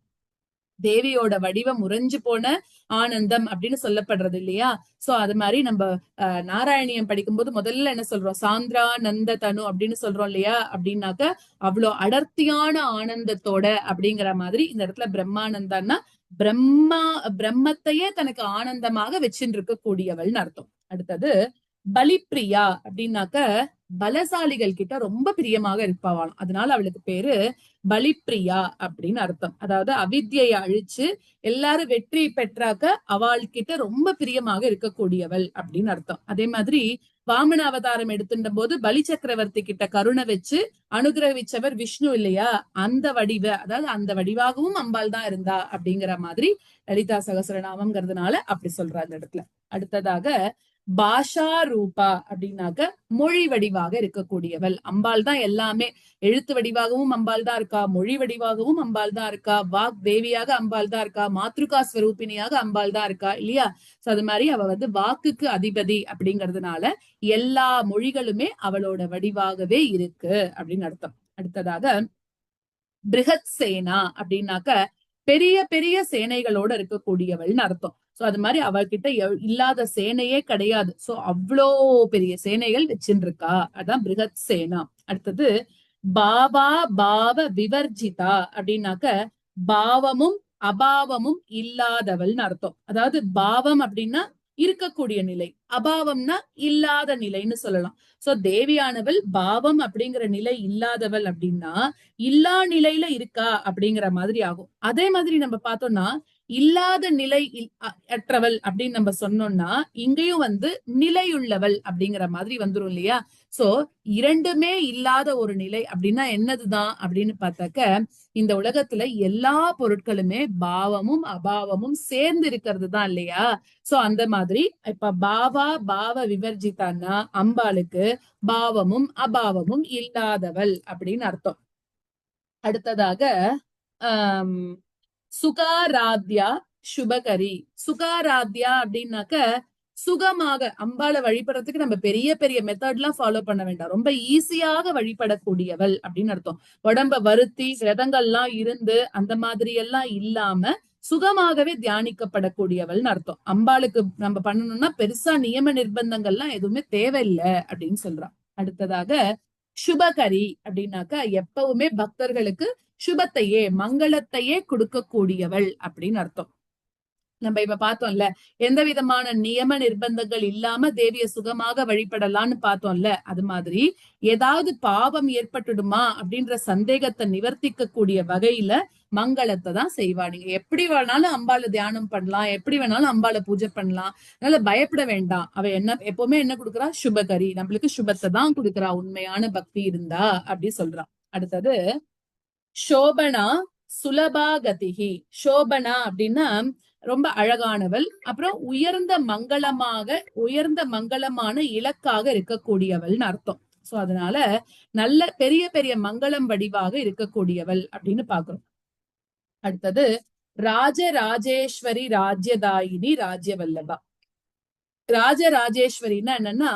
தேவியோட வடிவம் உறைஞ்சு போன ஆனந்தம் அப்படின்னு சொல்லப்படுறது இல்லையா? சோ அது மாதிரி நம்ம நாராயணியம் படிக்கும்போது முதல்ல என்ன சொல்றோம், சாந்திரா நந்த தனு அப்படின்னு சொல்றோம் இல்லையா? அப்படின்னாக்க அவ்வளவு அடர்த்தியான ஆனந்தத்தோட அப்படிங்கிற மாதிரி இந்த இடத்துல பிரம்மானந்தான்னா பிரம்மத்தையே தனக்கு ஆனந்தமாக வச்சுட்டு இருக்கக்கூடியவள்னு அர்த்தம். அடுத்தது பலிப்பிரியா அப்படின்னாக்க பலசாலிகள் கிட்ட ரொம்ப பிரியமாக இருப்பாவாம். அதனால அவளுக்கு பேரு பலிப்பிரியா அப்படின்னு அர்த்தம். அதாவது அவித்யை அழிச்சு எல்லாரும் வெற்றி பெற்றாக்க அவள்கிட்ட ரொம்ப பிரியமாக இருக்கக்கூடியவள் அப்படின்னு அர்த்தம். அதே மாதிரி வாமன அவதாரம் எடுத்துட்ட போது பலி சக்கரவர்த்தி கிட்ட கருணை வச்சு அனுகிரகிச்சவர் விஷ்ணு இல்லையா? அந்த வடிவ, அதாவது அந்த வடிவாகவும் அம்பாள் தான் இருந்தா அப்படிங்கிற மாதிரி லலிதா சகஸ்ரநாமம்ங்கிறதுனால அப்படி சொல்றா அந்த இடத்துல. அடுத்ததாக பாஷா ரூபா அப்படின்னாக்க மொழி வடிவாக இருக்கக்கூடியவள். அம்பாள் தான் எல்லாமே. எழுத்து வடிவாகவும் அம்பாள் தான் இருக்கா, மொழி வடிவாகவும் அம்பாள் தான் இருக்கா, வாக் தேவியாக அம்பாள் தான் இருக்கா, மாத்ருகா ஸ்வரூபிணியாக அம்பாள் தான் இருக்கா இல்லையா? சோ அது மாதிரி அவ வந்து வாக்குக்கு அதிபதி அப்படிங்கிறதுனால எல்லா மொழிகளுமே அவளோட வடிவாகவே இருக்கு அப்படின்னு அர்த்தம். அடுத்ததாக பிருகத் சேனா அப்படின்னாக்க பெரிய பெரிய சேனைகளோட இருக்கக்கூடியவள்னு அர்த்தம். சோ அது மாதிரி அவகிட்ட இல்லாத சேனையே கிடையாது. சோ அவ்வளோ பெரிய சேனைகள் வச்சுட்டு இருக்கா, அதான் பிருகத் சேனா. அடுத்தது பாவா பாவ விவர்ஜிதா அப்படின்னாக்க பாவமும் அபாவமும் இல்லாதவள்னு அர்த்தம். அதாவது பாவம் அப்படின்னா இருக்கக்கூடிய நிலை, அபாவம்னா இல்லாத நிலைன்னு சொல்லலாம். சோ தேவியானவள் பாவம் அப்படிங்கிற நிலை இல்லாதவள் அப்படின்னா இல்லா நிலையில இருக்கா அப்படிங்கிற மாதிரி ஆகும். அதே மாதிரி நம்ம பார்த்தோம்னா இல்லாத நிலை அற்றவள் அப்படின்னு நம்ம சொன்னோம்னா இங்கேயும் வந்து நிலையுள்ளவள் அப்படிங்கிற மாதிரி வந்துரும் இல்லையா? சோ இரண்டுமே இல்லாத ஒரு நிலை அப்படின்னா என்னதுதான் அப்படின்னு பார்த்தாக்க, இந்த உலகத்துல எல்லா பொருட்களுமே பாவமும் அபாவமும் சேர்ந்து இருக்கிறது தான் இல்லையா? சோ அந்த மாதிரி இப்ப பாவ விவர்ஜிதான்னா அம்பாளுக்கு பாவமும் அபாவமும் இல்லாதவள் அப்படின்னு அர்த்தம். அடுத்ததாக ஆஹ் சுகாராத்யா சுபகரி. சுகாராத்யா அப்படின்னாக்க சுகமாக அம்பாளை வழிபடுறதுக்கு நம்ம பெரிய பெரிய மெத்தட் எல்லாம் ஃபாலோ பண்ண வேண்டாம், ரொம்ப ஈஸியாக வழிபடக்கூடியவள் அப்படின்னு அர்த்தம். உடம்ப வருத்தி விரதங்கள்லாம் இருந்து அந்த மாதிரி எல்லாம் இல்லாம சுகமாகவே தியானிக்கப்படக்கூடியவள்னு அர்த்தம். அம்பாளுக்கு நம்ம பண்ணணும்னா பெருசா நியம நிர்பந்தங்கள்லாம் எதுவுமே தேவையில்லை அப்படின்னு சொல்றான். அடுத்ததாக சுபகரி அப்படின்னாக்கா எப்பவுமே பக்தர்களுக்கு சுபத்தையே மங்களத்தையே கொடுக்கக்கூடியவள் அப்படின்னு அர்த்தம். நம்ம இப்ப பார்த்தோம்ல, எந்த விதமான நியம நிர்பந்தங்கள் இல்லாம தேவிய சுகமாக வழிபடலாம்னு பார்த்தோம்ல, அது மாதிரி ஏதாவது பாவம் ஏற்பட்டுடுமா அப்படின்ற சந்தேகத்தை நிவர்த்திக்க கூடிய வகையில மங்களத்தை தான் செய்வா. நீங்க எப்படி வேணாலும் அம்பாளை தியானம் பண்ணலாம், எப்படி வேணாலும் அம்பாளை பூஜை பண்ணலாம், அதனால பயப்பட வேண்டாம். அவ எப்பவுமே என்ன கொடுக்குறா? சுபகரி, நம்மளுக்கு சுபத்தை தான் கொடுக்குறா உண்மையான பக்தி இருந்தா அப்படி சொல்றா. அடுத்தது சோபனா சுலபாகதிகி. சோபனா அப்படின்னா ரொம்ப அழகானவள், அப்புறம் உயர்ந்த மங்களமான இலக்காக இருக்கக்கூடியவள்னு அர்த்தம். சோ அதனால நல்ல பெரிய பெரிய மங்களம் வடிவாக இருக்கக்கூடியவள் அப்படின்னு பாக்குறோம். அடுத்தது ராஜராஜேஸ்வரி ராஜ்யதாயினி ராஜ்யவல்லபா. ராஜராஜேஸ்வரின்னா என்னன்னா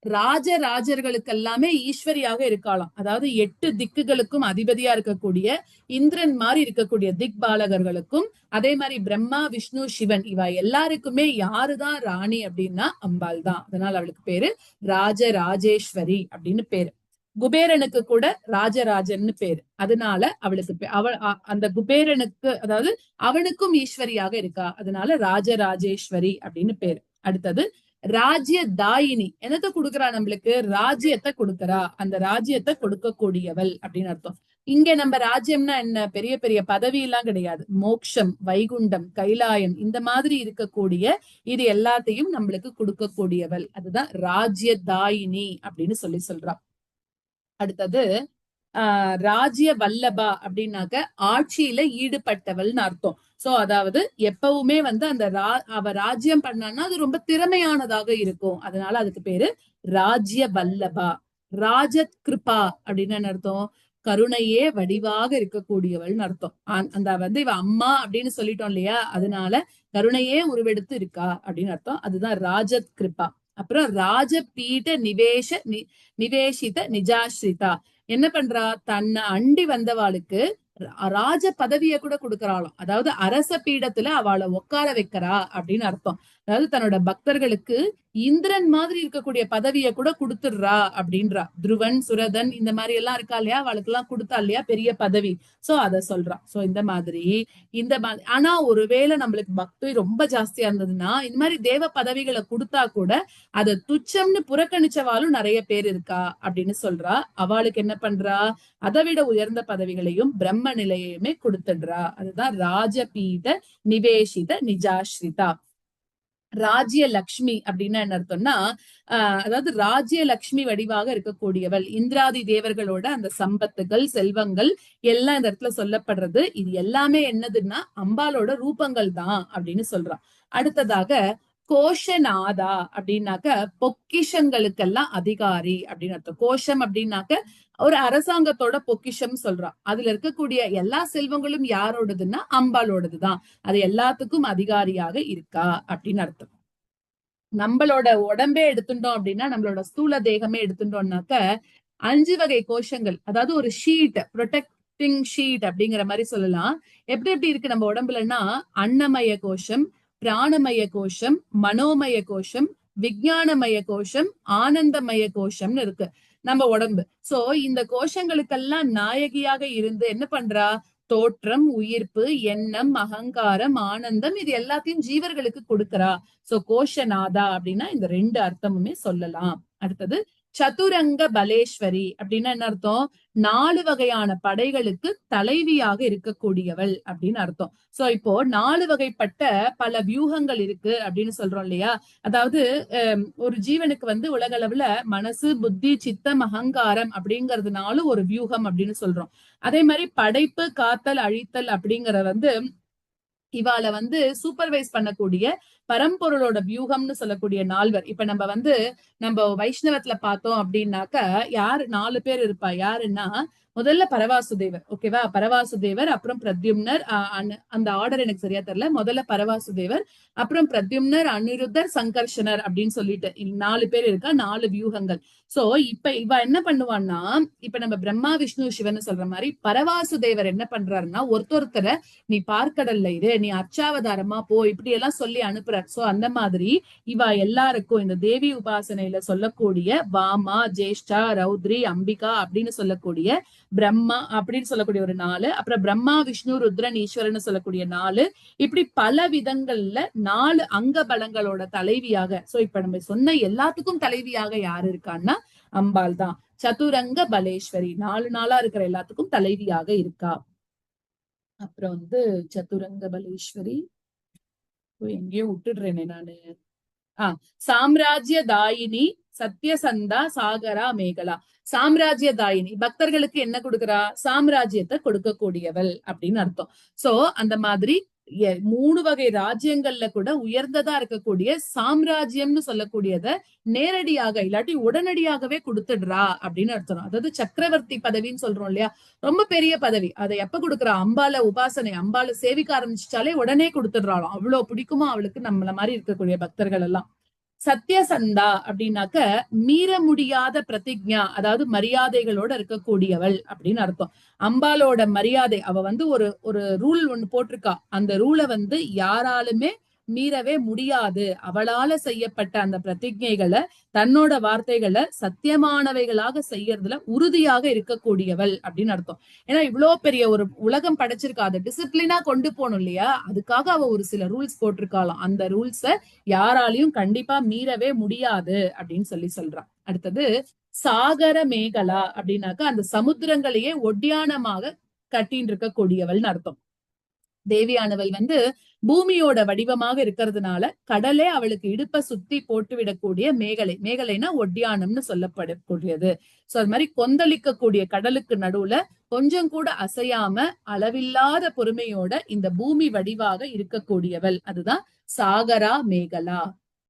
ராஜராஜர்களுக்கு எல்லாமே ஈஸ்வரியாக இருக்கலாம். அதாவது 8 திக்குகளுக்கும் அதிபதியா இருக்கக்கூடிய இந்திரன் மாதிரி இருக்கக்கூடிய திக் பாலகர்களுக்கும், அதே மாதிரி பிரம்மா விஷ்ணு சிவன் இவ எல்லாருக்குமே யாருதான் ராணி அப்படின்னா அம்பாள் தான். அதனால அவளுக்கு பேரு ராஜராஜேஸ்வரி அப்படின்னு பேரு. குபேரனுக்கு கூட ராஜராஜன்னு பேரு. அதனால அவளுக்கு அந்த குபேரனுக்கு, அதாவது அவனுக்கும் ஈஸ்வரியாக இருக்கா, அதனால ராஜராஜேஸ்வரி அப்படின்னு பேரு. அடுத்தது ராஜ்ய தாயினி. என்னத்தை கொடுக்குறா? நம்மளுக்கு ராஜ்யத்தை கொடுக்கறா, அந்த ராஜ்யத்தை கொடுக்கக்கூடியவள் அப்படின்னு அர்த்தம். இங்க நம்ம ராஜ்யம்னா என்ன? பெரிய பெரிய பதவி எல்லாம் கிடையாது. மோக்ஷம், வைகுண்டம், கைலாயம் இந்த மாதிரி இருக்கக்கூடிய இது எல்லாத்தையும் நம்மளுக்கு கொடுக்கக்கூடியவள், அதுதான் ராஜ்ய தாயினி அப்படின்னு சொல்றா. அடுத்தது ராஜ்ய வல்லபா அப்படின்னாக்க ஆட்சியில ஈடுபட்டவள்னு அர்த்தம். சோ அதாவது எப்பவுமே அந்த அவ ராஜ்யம் பண்ணான்னா அது ரொம்ப திறமையானதாக இருக்கும், அதனால அதுக்கு பேரு ராஜ்ய வல்லபா. ராஜ கிருபா அப்படின்னு என்ன அர்த்தம்? கருணையே வடிவாக இருக்கக்கூடியவள்னு அர்த்தம். அந்த இவ அம்மா அப்படின்னு சொல்லிட்டோம் இல்லையா, அதனால கருணையே உருவெடுத்து இருக்கா அப்படின்னு அர்த்தம். அதுதான் ராஜத் கிருபா. அப்புறம் ராஜபீட நிவேசித நிஜாஸ்ரிதா. என்ன பண்றா? தன்னை அண்டி வந்தவாளுக்கு ராஜ பதவிய கூட கொடுக்கறாளாம். அதாவது அரச பீடத்துல அவளை உட்கார வைக்கிறா அப்படின்னு அர்த்தம். அதாவது தன்னோட பக்தர்களுக்கு இந்திரன் மாதிரி இருக்கக்கூடிய பதவிய கூட கொடுத்துடுறா அப்படின்றா. துருவன், சுரதன் இந்த மாதிரி எல்லாம் இருக்கா இல்லையா, அவளுக்கு எல்லாம் கொடுத்தா இல்லையா பெரிய பதவி. சோ அத சொல்றா. சோ இந்த மாதிரி ஆனா ஒருவேளை நம்மளுக்கு பக்தி ரொம்ப ஜாஸ்தியா இருந்ததுன்னா இந்த மாதிரி தேவ பதவிகளை கொடுத்தா கூட அதை துச்சம்னு புறக்கணிச்சவாலும் நிறைய பேர் இருக்கா அப்படின்னு சொல்றா. அவளுக்கு என்ன பண்றா? அதை விட உயர்ந்த பதவிகளையும் பிரம்ம நிலையுமே கொடுத்துடுறா. அதுதான் ராஜபீட நிவேசித நிஜாஸ்ரிதா. ராஜ்ய லக்ஷ்மி அப்படின்னா என்ன அர்த்தம்னா அதாவது ராஜ்ய லக்ஷ்மி வடிவாக இருக்கக்கூடியவள். இந்திராதி தேவர்களோட அந்த சம்பத்துகள், செல்வங்கள் எல்லாம் இந்த இடத்துல சொல்லப்படுறது. இது எல்லாமே என்னதுன்னா அம்பாலோட ரூபங்கள் தான் அப்படின்னு சொல்றான். அடுத்ததாக கோஷநாதா அப்படின்னாக்க பொக்கிஷங்களுக்கெல்லாம் அதிகாரி அப்படின்னு அர்த்தம். கோஷம் அப்படின்னாக்க ஒரு அரசாங்கத்தோட பொக்கிஷம் சொல்றான். அதுல இருக்கக்கூடிய எல்லா செல்வங்களும் யாரோடதுன்னா அம்பாலோடதுதான். அது எல்லாத்துக்கும் அதிகாரியாக இருக்கா அப்படின்னு அர்த்தம். நம்மளோட உடம்பே எடுத்துட்டோம் அப்படின்னா, நம்மளோட ஸ்தூல தேகமே எடுத்துட்டோம்னாக்க 5 வகை கோஷங்கள், அதாவது ஒரு ஷீட், ப்ரொடெக்டிங் ஷீட் அப்படிங்கிற மாதிரி சொல்லலாம். எப்படி இருக்கு நம்ம உடம்புலன்னா அன்னமய கோஷம், பிராணமய கோஷம், மனோமய கோஷம், விஞ்ஞானமய கோஷம், ஆனந்தமய கோஷம்னு இருக்கு நம்ம உடம்பு. சோ இந்த கோஷங்களுக்கெல்லாம் நாயகியாக இருந்து என்ன பண்றா? தோற்றம், உயிர்ப்பு, எண்ணம், அகங்காரம், ஆனந்தம் இது எல்லாத்தையும் ஜீவர்களுக்கு கொடுக்கறா. சோ கோஷநாதா அப்படின்னா இந்த 2 அர்த்தமுமே சொல்லலாம். அடுத்தது சதுரங்க பலேஸ்வரி அப்படின்னா என்ன அர்த்தம்? 4 வகையான படைகளுக்கு தலைவியாக இருக்கக்கூடியவள் அப்படின்னு அர்த்தம். சோ இப்போ 4 வகைப்பட்ட பல வியூகங்கள் இருக்கு அப்படின்னு சொல்றோம் இல்லையா? அதாவது ஒரு ஜீவனுக்கு வந்து உலக அளவுல மனசு, புத்தி, சித்தம், அகங்காரம் அப்படிங்கறதுனால ஒரு வியூகம் அப்படின்னு சொல்றோம். அதே மாதிரி படைப்பு, காத்தல், அழித்தல் அப்படிங்கற வந்து இவாள வந்து சூப்பர்வைஸ் பண்ணக்கூடிய பரம்பொருளோட வியூகம்னு சொல்லக்கூடிய 4 இப்ப நம்ம வைஷ்ணவத்துல பார்த்தோம் அப்படின்னாக்க யாரு 4 பேர் இருப்பா. யாருன்னா முதல்ல பரவாசுதேவர். ஓகேவா? பரவாசுதேவர், அப்புறம் பிரத்யும்னர், அந்த ஆர்டர் எனக்கு சரியா தெரியல. முதல்ல பரவாசுதேவர், அப்புறம் பிரத்யும்னர், அனிருத்தர், சங்கர்ஷனர் அப்படின்னு சொல்லிட்டு 4 பேர் இருக்கா. 4 வியூகங்கள். சோ இப்ப இவ என்ன பண்ணுவான்னா, இப்ப நம்ம பிரம்மா, விஷ்ணு, சிவன் சொல்ற மாதிரி பரவாசுதேவர் என்ன பண்றாருன்னா ஒருத்தரை நீ பார்க்கடல்ல இரு, நீ அர்ச்சாவதாரமா போ, இப்படி எல்லாம் சொல்லி அனுப்புறார். சோ அந்த மாதிரி இவ எல்லாருக்கும் இந்த தேவி உபாசனையில சொல்லக்கூடிய வாமா, ஜேஷ்டா, ரௌத்ரி, அம்பிகா அப்படின்னு சொல்லக்கூடிய பிரம்மா அப்படின்னு சொல்லக்கூடிய ஒரு 4, அப்புறம் பிரம்மா, விஷ்ணு, ருத்ரன், ஈஸ்வரன் சொல்லக்கூடிய 4, இப்படி பல விதங்கள்ல 4 அங்க பலங்களோட தலைவியாக. சோ இப்ப நம்ம சொன்ன எல்லாத்துக்கும் தலைவியாக யாரு இருக்கான்னா அம்பாள் தான். சதுரங்க பலேஸ்வரி 4 நாளா இருக்கிற எல்லாத்துக்கும் தலைவியாக இருக்கா. அப்புறம் வந்து சதுரங்க பலேஸ்வரி எங்கேயோ விட்டுடுறேனே நானு. சாம்ராஜ்ய தாயினி, சத்யசந்தா, சாகரா, மேகலா. சாம்ராஜ்ய தாயினி பக்தர்களுக்கு என்ன கொடுக்கறா? சாம்ராஜ்யத்தை கொடுக்கக்கூடியவள் அப்படின்னு அர்த்தம். சோ அந்த மாதிரி 3 வகை ராஜ்யங்கள்ல கூட உயர்ந்ததா இருக்கக்கூடிய சாம்ராஜ்யம்னு சொல்லக்கூடியத நேரடியாக இல்லாட்டி உடனடியாகவே கொடுத்துடுறா அப்படின்னு அர்த்தம். அதாவது சக்கரவர்த்தி பதவின்னு சொல்றோம் இல்லையா? ரொம்ப பெரிய பதவி. அதை எப்ப கொடுக்குறா? அம்பால உபாசனை, அம்பால சேவிக்க ஆரம்பிச்சிட்டாலே உடனே கொடுத்துடுறாளாம். அவ்வளவு பிடிக்குமா அவளுக்கு நம்மள மாதிரி இருக்கக்கூடிய பக்தர்கள் எல்லாம். சத்யசந்தா அப்படின்னாக்க மீற முடியாத பிரதிஜ்ஞா, அதாவது மரியாதைகளோட இருக்கக்கூடியவள் அப்படின்னு அர்த்தம். அம்பாலோட மரியாதை, அவ வந்து ஒரு ரூல் ஒண்ணு போட்டிருக்கா. அந்த ரூலை வந்து யாராலுமே மீறவே முடியாது. அவளால செய்யப்பட்ட அந்த பிரதிஜைகளை, தன்னோட வார்த்தைகளை சத்தியமானவைகளாக செய்யறதுல உறுதியாக இருக்கக்கூடியவள் அப்படின்னு அர்த்தம். ஏன்னா இவ்வளவு பெரிய ஒரு உலகம் படைச்சிருக்கா, அதை டிசிப்ளினா கொண்டு போகணும் இல்லையா? அதுக்காக அவ ஒரு சில ரூல்ஸ் போட்டிருக்காளாம். அந்த ரூல்ஸ யாராலையும் கண்டிப்பா மீறவே முடியாது அப்படின்னு சொல்றான். அடுத்தது சாகர மேகலா அப்படின்னாக்க அந்த சமுத்திரங்களையே ஒட்டியானமாக கட்டின்னு இருக்கக்கூடியவள்னு அர்த்தம். தேவியானவள் வந்து பூமியோட வடிவமாக இருக்கிறதுனால கடலே அவளுக்கு இடுப்ப சுத்தி போட்டு விடக்கூடிய மேகலைனா ஒட்டியானம்னு சொல்லப்படக்கூடியது. சோ அது மாதிரி கொந்தளிக்கக்கூடிய கடலுக்கு நடுவுல கொஞ்சம் கூட அசையாம அளவில்லாத பொறுமையோட இந்த பூமி வடிவாக இருக்கக்கூடியவள், அதுதான் சாகரா மேகலா.